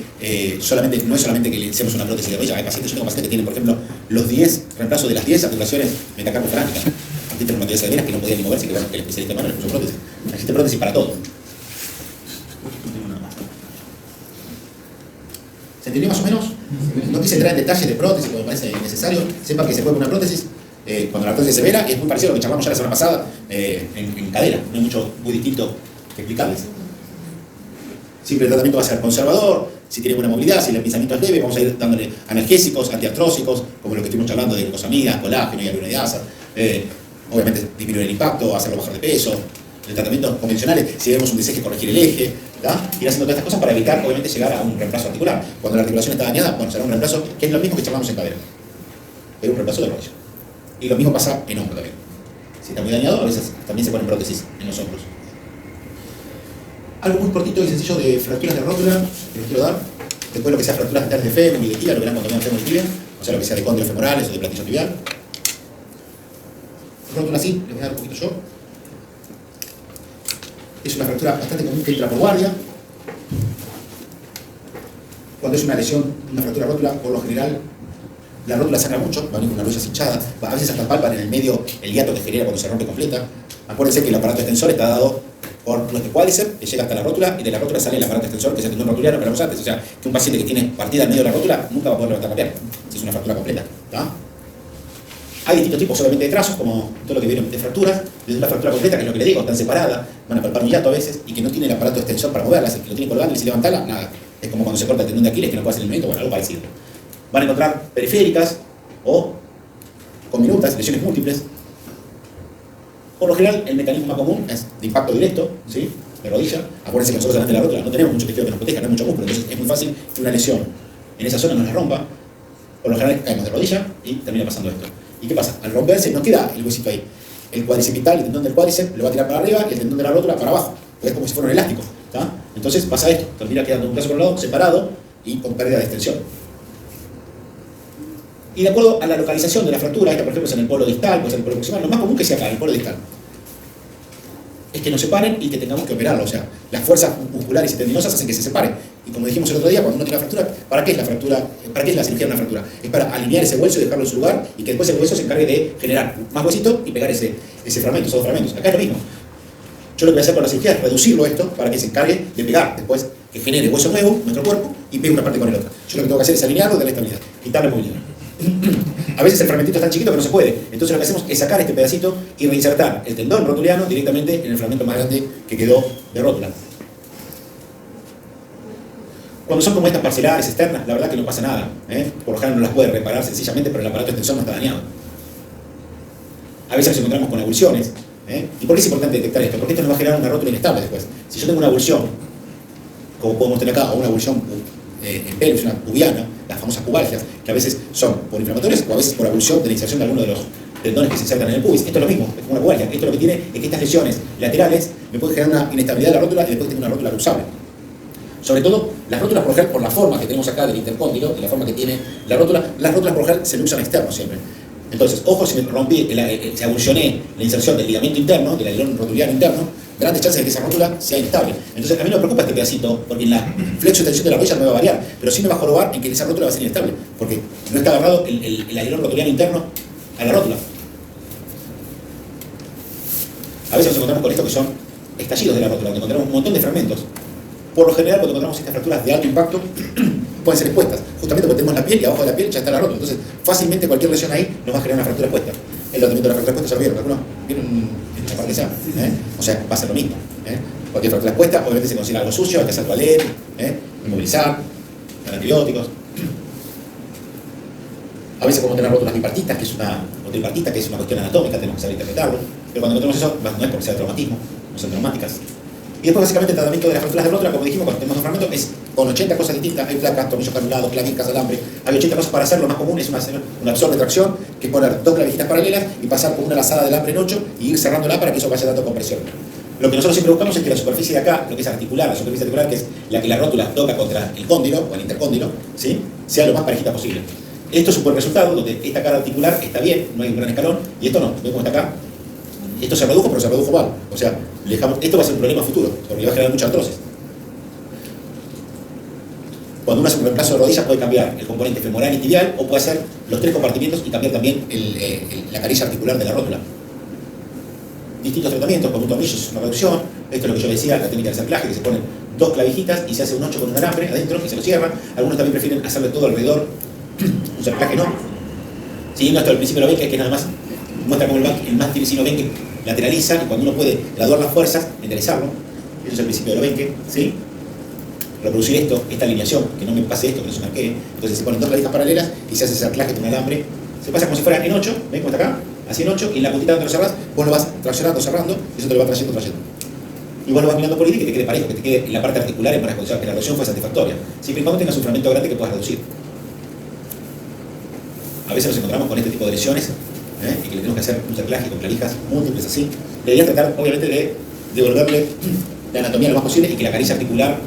no es solamente que le hacemos una prótesis de rodilla, hay pacientes, yo tengo pacientes que tienen, por ejemplo, los 10 reemplazos de las 10 articulaciones metacarpofalángicas, artritis reumatoidea severas que no podían ni moverse, que bueno, que el especialista hermano les puso prótesis. Existe prótesis para todo. ¿Se entendió más o menos? No quise entrar en detalles de prótesis, como me parece necesario. Sepan que se puede poner una prótesis cuando la prótesis es severa, y es muy parecido a lo que charlamos ya la semana pasada en cadera. No hay mucho muy distinto que explicarles. Siempre el tratamiento va a ser conservador, si tiene buena movilidad, si el pensamiento es leve, vamos a ir dándole analgésicos, antiartrósicos, como lo que estuvimos hablando de glucosamida, colágeno y hialuronidasa. Obviamente disminuir el impacto, hacerlo bajar de peso. En tratamientos convencionales, si vemos un deseje, corregir el eje, ir haciendo todas estas cosas para evitar, obviamente, llegar a un reemplazo articular. Cuando la articulación está dañada, bueno, será un reemplazo que es lo mismo que charlamos en cadera, pero un reemplazo de rodilla. Y lo mismo pasa en hombro también. Si está muy dañado, a veces también se ponen prótesis en los hombros. Algo muy cortito y sencillo de fracturas de rótula que les quiero dar. Después lo que sea fracturas dentales de fémur y de tibia, lo verán cuando vean fémur y tibia, o sea, lo que sea de cóndilos femorales o de platillo tibial. Rótula así, les voy a dar un poquito yo. Es una fractura bastante común que entra por guardia. Cuando es una lesión, una fractura rótula, por lo general, la rótula sangra mucho, va a venir con una rodilla hinchada, a veces hasta palpan en el medio el hiato que genera cuando se rompe completa. Acuérdense que el aparato extensor está dado por nuestro cuádriceps, que llega hasta la rótula, y de la rótula sale el aparato extensor, que es el tendón rotuliano que hablamos antes. O sea, que un paciente que tiene partida en medio de la rótula nunca va a poder levantar la pierna, si es una fractura completa. ¿Tá? Hay distintos tipos, obviamente, de trazos, como todo lo que vieron de fracturas, desde una fractura completa, que es lo que les digo, están separadas, van a palpar un hiato a veces, y que no tiene el aparato extensor para moverlas, el que lo tiene colgando y si levantarla, nada. Es como cuando se corta el tendón de Aquiles, que no puede hacer el movimiento, bueno, algo parecido. Van a encontrar periféricas o conminutas, lesiones múltiples. Por lo general, el mecanismo más común es de impacto directo, ¿sí?, de rodilla. Acuérdense que nosotros delante de la rótula no tenemos mucho tejido que nos proteja, no hay mucho músculo, entonces es muy fácil que una lesión en esa zona nos la rompa. Por lo general caemos de rodilla y termina pasando esto. ¿Y qué pasa? Al romperse no queda el huesito ahí. El cuadricepital, el tendón del cuádriceps, lo va a tirar para arriba y el tendón de la rótula para abajo. Es como si fuera un elástico. ¿Tá? Entonces pasa esto, termina quedando un brazo por un lado, separado y con pérdida de extensión. Y de acuerdo a la localización de la fractura, esta por ejemplo es en el polo distal, puede ser en el polo proximal, lo más común que sea acá, en el polo distal, es que nos separen y que tengamos que operarlo. O sea, las fuerzas musculares y tendinosas hacen que se separen. Y como dijimos el otro día, cuando uno tiene una fractura, ¿para qué es la fractura? ¿Para qué es la cirugía de una fractura? Es para alinear ese hueso y dejarlo en su lugar y que después el hueso se encargue de generar más huesito y pegar ese fragmento, esos dos fragmentos. Acá es lo mismo. Yo lo que voy a hacer con la cirugía es reducirlo esto para que se encargue de pegar después, que genere hueso nuevo en nuestro cuerpo y pegue una parte con el otro. Yo lo que tengo que hacer es alinearlo y darle estabilidad, quitarle movilidad. A veces el fragmentito es tan chiquito que no se puede. Entonces lo que hacemos es sacar este pedacito y reinsertar el tendón rotuliano directamente en el fragmento más grande que quedó de rótula. Cuando son como estas parcelares externas, la verdad que no pasa nada. Por lo general no las puede reparar sencillamente, pero el aparato extensor no está dañado. A veces nos encontramos con avulsiones. ¿Y por qué es importante detectar esto? Porque esto nos va a generar una rótula inestable después. Si yo tengo una avulsión, como podemos tener acá, o una avulsión en pelvis, una pubiana, las famosas pubalgias, que a veces son por inflamatorias o a veces por avulsión de la inserción de alguno de los tendones que se insertan en el pubis. Esto es lo mismo, es como una pubalgia. Esto lo que tiene es que estas lesiones laterales me pueden generar una inestabilidad de la rótula y después tengo una rótula luxable. Sobre todo, las rótulas por lo general, por la forma que tenemos acá del intercóndilo y la forma que tiene la rótula, las rótulas por lo general se luxan externo siempre. Entonces, ojo, si me rompí, si avulsioné la inserción del ligamento interno, del alerón rotuliano interno, grandes chances de que esa rótula sea inestable. Entonces, a mí no me preocupa este pedacito, porque en la flexo-extensión de la rodilla no me va a variar, pero sí me va a jorobar en que esa rótula va a ser inestable, porque no está agarrado el alerón rotuliano interno a la rótula. A veces nos encontramos con esto que son estallidos de la rótula, donde encontramos un montón de fragmentos. Por lo general, cuando encontramos estas fracturas de alto impacto, pueden ser expuestas, justamente porque tenemos la piel y abajo de la piel ya está la rótula. Entonces, fácilmente cualquier lesión ahí nos va a generar una fractura expuesta. El tratamiento de la fractura expuesta, ¿se lo vieron? ¿Alguno? ¿Vieron en la parte que sea? O sea, va a ser lo mismo. Cualquier fractura expuesta, obviamente se considera algo sucio, hay que hacer toalete, inmovilizar, dar antibióticos. A veces podemos tener rótulas bipartitas, que es una cuestión anatómica, tenemos que saber interpretarlo. Pero cuando no tenemos eso, no es porque sea traumatismo, no son traumáticas. Y después básicamente el tratamiento de las fracturas de rótula, como dijimos, cuando tenemos un fragmento, es con 80 cosas distintas. Hay placas, tornillos canulados, clavijas, alambre. Hay 80 cosas para hacer. Lo más común es una absorbe tracción, que es poner 2 clavijitas paralelas y pasar por una lazada de alambre en 8 y ir cerrándola para que eso vaya dando compresión. Lo que nosotros siempre buscamos es que la superficie de acá, lo que es articular, la superficie articular, que es la que la rótula toca contra el cóndilo o el intercóndilo, ¿sí?, sea lo más parejita posible. Esto es un buen resultado, donde esta cara articular está bien, no hay un gran escalón, y esto no, vemos está acá. Esto se redujo, pero se redujo mal. O sea, esto va a ser un problema futuro, porque va a generar mucha artrosis. Cuando uno hace un reemplazo de rodillas puede cambiar el componente femoral y tibial, o puede hacer los 3 compartimientos y cambiar también la carilla articular de la rótula. Distintos tratamientos, con un tornillo es una reducción. Esto es lo que yo decía, la técnica del anclaje, que se ponen 2 clavijitas y se hace un 8 con un alambre adentro y se lo cierra. Algunos también prefieren hacerle todo alrededor, un anclaje no. Siguiendo hasta el principio lo ven, que nada más muestra cómo el mantivecino ven que lateraliza y cuando uno puede graduar las fuerzas, enderezarlo. Eso es el principio de lo venque, ¿sí? Reproducir esta alineación, que no me pase esto, que no se marque. Entonces se ponen 2 clavijas paralelas y se hace ese anclaje con un alambre. Se pasa como si fuera en 8, ¿ven cómo está acá? Así en 8, y en la puntita donde lo cerrás, vos lo vas traccionando, cerrando, y eso te lo va trayendo. Y vos lo vas mirando por ahí y que te quede parejo, que te quede en la parte articular en buenas condiciones, que la reducción fue satisfactoria. Siempre y cuando tengas un fragmento grande que puedas reducir. A veces nos encontramos con este tipo de lesiones, y que le tenemos que hacer un anclaje con clavijas múltiples así. Debería tratar, obviamente, de devolverle la anatomía lo más posible y que la caricia articular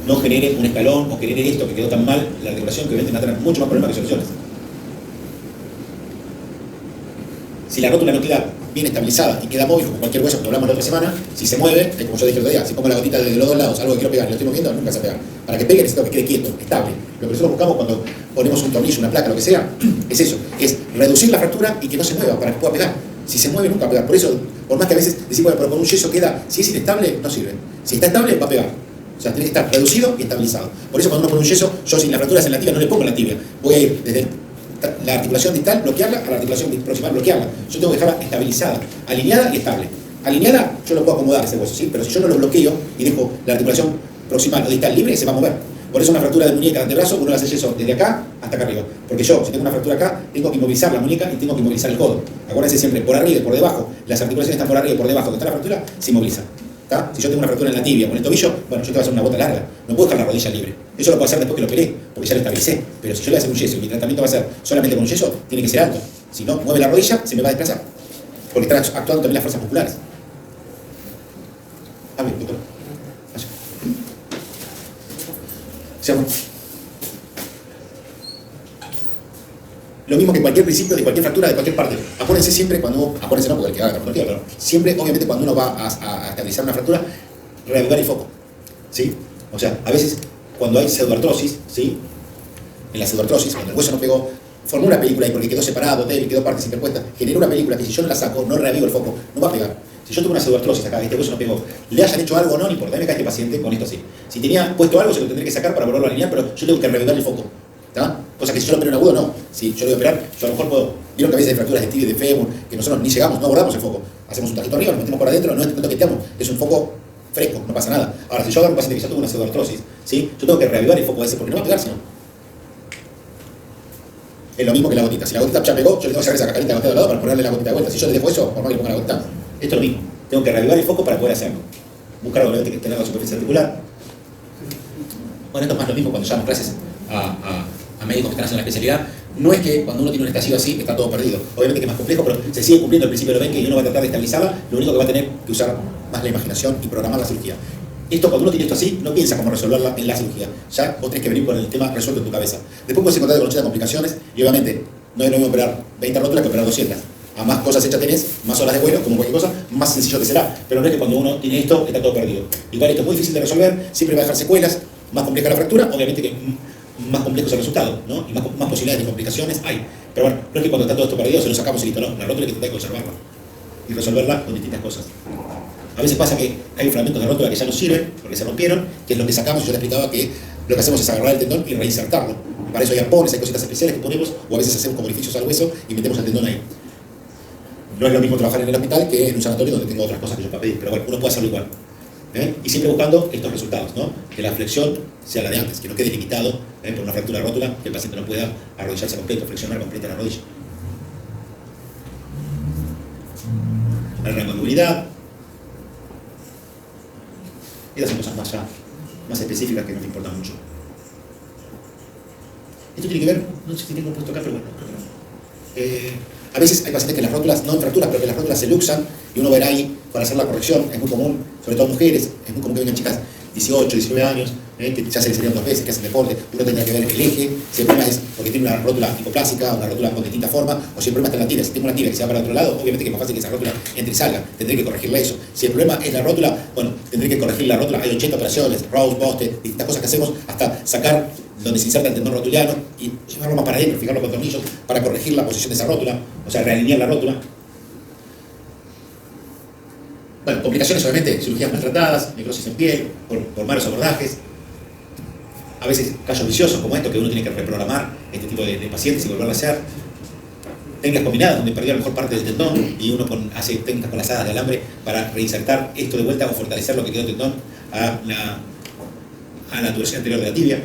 no genere un escalón o genere esto que quedó tan mal, la articulación, que obviamente va a tener mucho más problemas que soluciones. Si la rótula no queda bien estabilizada y queda móvil, como cualquier hueso que hablamos la otra semana, si se mueve, es como yo dije el otro día, si pongo la gotita de los dos lados, algo que quiero pegar y lo estoy moviendo, nunca se va a pegar. Para que pegue necesito que quede quieto, estable. Lo que nosotros buscamos cuando ponemos un tornillo, una placa, lo que sea, es eso, es reducir la fractura y que no se mueva para que pueda pegar. Si se mueve, nunca va a pegar. Por eso, por más que a veces decimos, pero con un yeso queda, si es inestable, no sirve. Si está estable, va a pegar. O sea, tiene que estar reducido y estabilizado. Por eso cuando uno pone un yeso, yo si la fractura es en la tibia, no le pongo en la tibia. Voy a ir desde la articulación distal, bloquearla, a la articulación proximal, bloquearla. Yo tengo que dejarla estabilizada, alineada y estable. Alineada, yo lo puedo acomodar ese hueso, ¿sí? Pero si yo no lo bloqueo y dejo la articulación proximal o distal libre, se va a mover. Por eso una fractura de muñeca de antebrazo, uno hace yeso desde acá hasta acá arriba. Porque yo, si tengo una fractura acá, tengo que inmovilizar la muñeca y tengo que inmovilizar el codo. Acuérdense siempre, por arriba y por debajo, las articulaciones están por arriba y por debajo. Donde está la fractura, se inmoviliza. ¿Tá? Si yo tengo una fractura en la tibia o en el tobillo, bueno, yo tengo que hacer una bota larga. No puedo dejar la rodilla libre. Eso lo puedo hacer después que lo operé, porque ya lo estabilicé. Pero si yo le voy a hacer un yeso y mi tratamiento va a ser solamente con un yeso, tiene que ser alto. Si no, mueve la rodilla, se me va a desplazar. Porque están actuando también las fuerzas musculares. A ver, doctor. Vaya. Lo mismo que cualquier principio de cualquier fractura de cualquier parte. Acuérdense siempre cuando, acuérdense no porque el que haga la fractura, pero siempre, obviamente, cuando uno va a estabilizar una fractura, reavivar el foco. ¿Sí? O sea, a veces cuando hay pseudoartrosis, ¿sí? En la pseudoartrosis, cuando el hueso no pegó, formó una película ahí porque quedó separado, débil, quedó partes interpuestas, generó una película que si yo no la saco, no reavivo el foco, no va a pegar. Si yo tengo una pseudoartrosis acá, este hueso no pegó, le hayan hecho algo o no, no importa, me cae este paciente con esto así. Si tenía puesto algo, se lo tendré que sacar para volverlo a alinear, pero yo tengo que reavivar el foco. ¿Tá? Cosa que si yo lo opero en agudo, no. Si yo lo voy a operar, yo a lo mejor puedo. Vieron que a veces hay fracturas de tibia y de fémur, que nosotros ni llegamos, no abordamos el foco. Hacemos un tajito arriba, lo metemos por adentro, no es tanto que estamos, es un foco fresco, no pasa nada. Ahora, si yo agarro un paciente que ya tuvo una pseudoartrosis, ¿sí? Yo tengo que reavivar el foco ese porque no va a pegar, sino. Es lo mismo que la gotita. Si la gotita ya pegó, yo le tengo que sacar esa cacarita de lado para ponerle la gotita de vuelta. Si yo le dejo eso, por más que le ponga la gotita, esto es lo mismo. Tengo que reavivar el foco para poder hacerlo. Buscar obviamente que tenga la superficie articular. Bueno, esto es más lo mismo cuando llevamos clases a médicos que están haciendo la especialidad. No es que cuando uno tiene un estallido así está todo perdido. Obviamente que es más complejo, pero se sigue cumpliendo el principio de lo ven que uno va a tratar de estabilizarla. Lo único que va a tener que usar más la imaginación y programar la cirugía. Esto, cuando uno tiene esto así, no piensa cómo resolverla en la cirugía. Ya vos tenés que venir con el tema resuelto en tu cabeza. Después puedes encontrar con 80 complicaciones y obviamente no es lo mismo operar 20 rótulas que operar 200. A más cosas hechas tenés, más horas de vuelo, como cualquier cosa, más sencillo te será. Pero no es que cuando uno tiene esto está todo perdido. Igual esto es muy difícil de resolver, siempre va a dejar secuelas, más compleja la fractura, obviamente que más complejo es el resultado, ¿no? Y más posibilidades de complicaciones hay. Pero bueno, no es que cuando está todo esto perdido se lo sacamos y listo, no. La rótula hay que tratar de conservarla y resolverla con distintas cosas. A veces pasa que hay fragmentos de rótula que ya no sirven, porque se rompieron, que es lo que sacamos. Yo te explicaba que lo que hacemos es agarrar el tendón y reinsertarlo. Para eso hay arpones, hay cositas especiales que ponemos, o a veces hacemos como orificios al hueso y metemos el tendón ahí. No es lo mismo trabajar en el hospital que en un sanatorio donde tengo otras cosas que yo para pedir, pero bueno, uno puede hacerlo igual. Y siempre buscando estos resultados, ¿no? Que la flexión sea la de antes, que no quede limitado por una fractura rótula, que el paciente no pueda arrodillarse completo, flexionar completa la rodilla. El rango de movilidad. Estas son cosas más específicas que nos importan mucho. Esto tiene que ver, no sé si tengo puesto acá, pero bueno, creo que no. A veces hay pacientes que las rótulas, no en fracturas, pero que las rótulas se luxan y uno verá ahí para hacer la corrección. Es muy común, sobre todo mujeres, es muy común que vengan chicas 18, 19 años, que ya se les serían 2 veces, que hacen deporte. Uno tendrá que ver el eje, si el problema es porque tiene una rótula hipoplásica, una rótula con distinta forma, o si el problema está en la tibia. Si tengo una tibia que se va para el otro lado, obviamente que es más fácil que esa rótula entre y salga. Tendré que corregirle eso. Si el problema es la rótula, bueno, tendré que corregir la rótula. Hay 80 operaciones, Rose, Poste, distintas cosas que hacemos hasta sacar donde se inserta el tendón rotuliano y llevarlo más para adentro, fijarlo con tornillos para corregir la posición de esa rótula, o sea, realinear la rótula. Bueno, complicaciones obviamente, cirugías maltratadas, necrosis en piel, por malos abordajes. A veces callos viciosos como esto, que uno tiene que reprogramar este tipo de pacientes y volverlo a hacer. Técnicas combinadas, donde perdió la mejor parte del tendón y uno hace técnicas con lazadas de alambre para reinsertar esto de vuelta o fortalecer lo que quedó del tendón a la tuberosidad anterior de la tibia.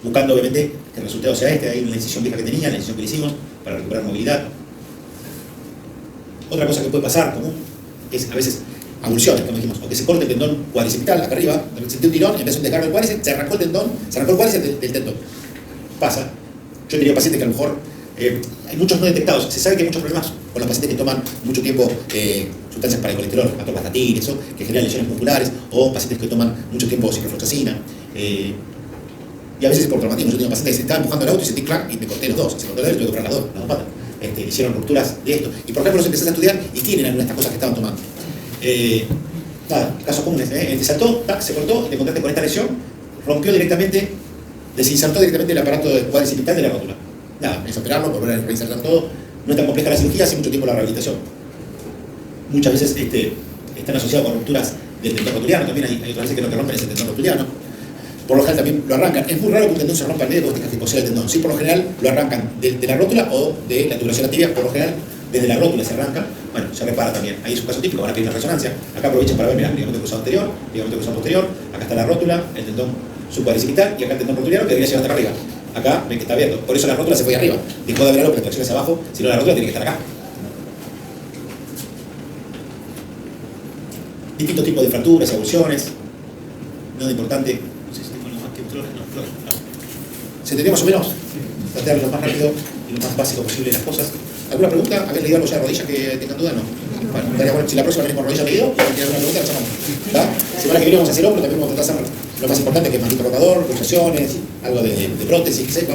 Buscando obviamente que el resultado sea este, ahí la incisión vieja que tenía, la incisión que le hicimos para recuperar movilidad. Otra cosa que puede pasar común es a veces avulsiones, como dijimos, o que se corte el tendón cuadricipital acá arriba, sentí un tirón, en vez de un desgarro del cuádriceps, se arrancó el tendón, se arrancó el cuádriceps del tendón. Pasa. Yo he tenido pacientes que a lo mejor, hay muchos no detectados, se sabe que hay muchos problemas con los pacientes que toman mucho tiempo sustancias para el colesterol, atorvastatina, eso, que generan lesiones musculares, o pacientes que toman mucho tiempo ciprofloxacina. Y a veces por traumatismo, yo tenía pacientes que se estaban empujando el auto y sentí clac y me corté los dos, se cortó el dedo y tuve que operar las dos patas. Hicieron rupturas de esto. Y por ejemplo los empecé a estudiar y tienen algunas de estas cosas que estaban tomando. Nada, casos comunes, te saltó, tac, se cortó, te encontraste con esta lesión, rompió directamente, desinsertó directamente el aparato cuadricipital de la rótula. Nada, es operarlo, volver a reinsertar todo. No es tan compleja la cirugía, hace mucho tiempo la rehabilitación. Muchas veces están asociados con rupturas del tendón rotuliano, también hay otras veces que no te rompen ese tendón rotuliano. Por lo general también lo arrancan. Es muy raro que un tendón se rompa en medio porque tengas que coser el tendón. Sí, por lo general lo arrancan de la rótula o de la tubulación de la tibia. Por lo general, desde la rótula se arranca. Bueno, se repara también. Ahí es un caso típico, van a pedir una resonancia. Acá aprovechen para ver, mirá, ligamento cruzado anterior, ligamento cruzado posterior. Acá está la rótula, el tendón subcuadricipital y acá el tendón rotuliano que debería llegar hasta acá arriba. Acá ven que está abierto. Por eso la rótula se fue arriba. Dejó de haber algo que la tracción hacia abajo, si no la rótula tiene que estar acá. Distintos tipos de fracturas, avulsiones. Nada importante. ¿Se entendió más o menos? Tratar de hablar lo más rápido y lo más básico posible de las cosas. ¿Alguna pregunta? ¿Habéis leído algo ya de rodillas que tengan duda? No. Bueno, si la próxima venimos con rodillas leído, si tienen alguna pregunta, la llamamos. Semana que viene vamos a hacer hombro, también vamos a tratar de hacer lo más importante que es maldito rotador, luxaciones, algo de prótesis, ¿sí? ¿No?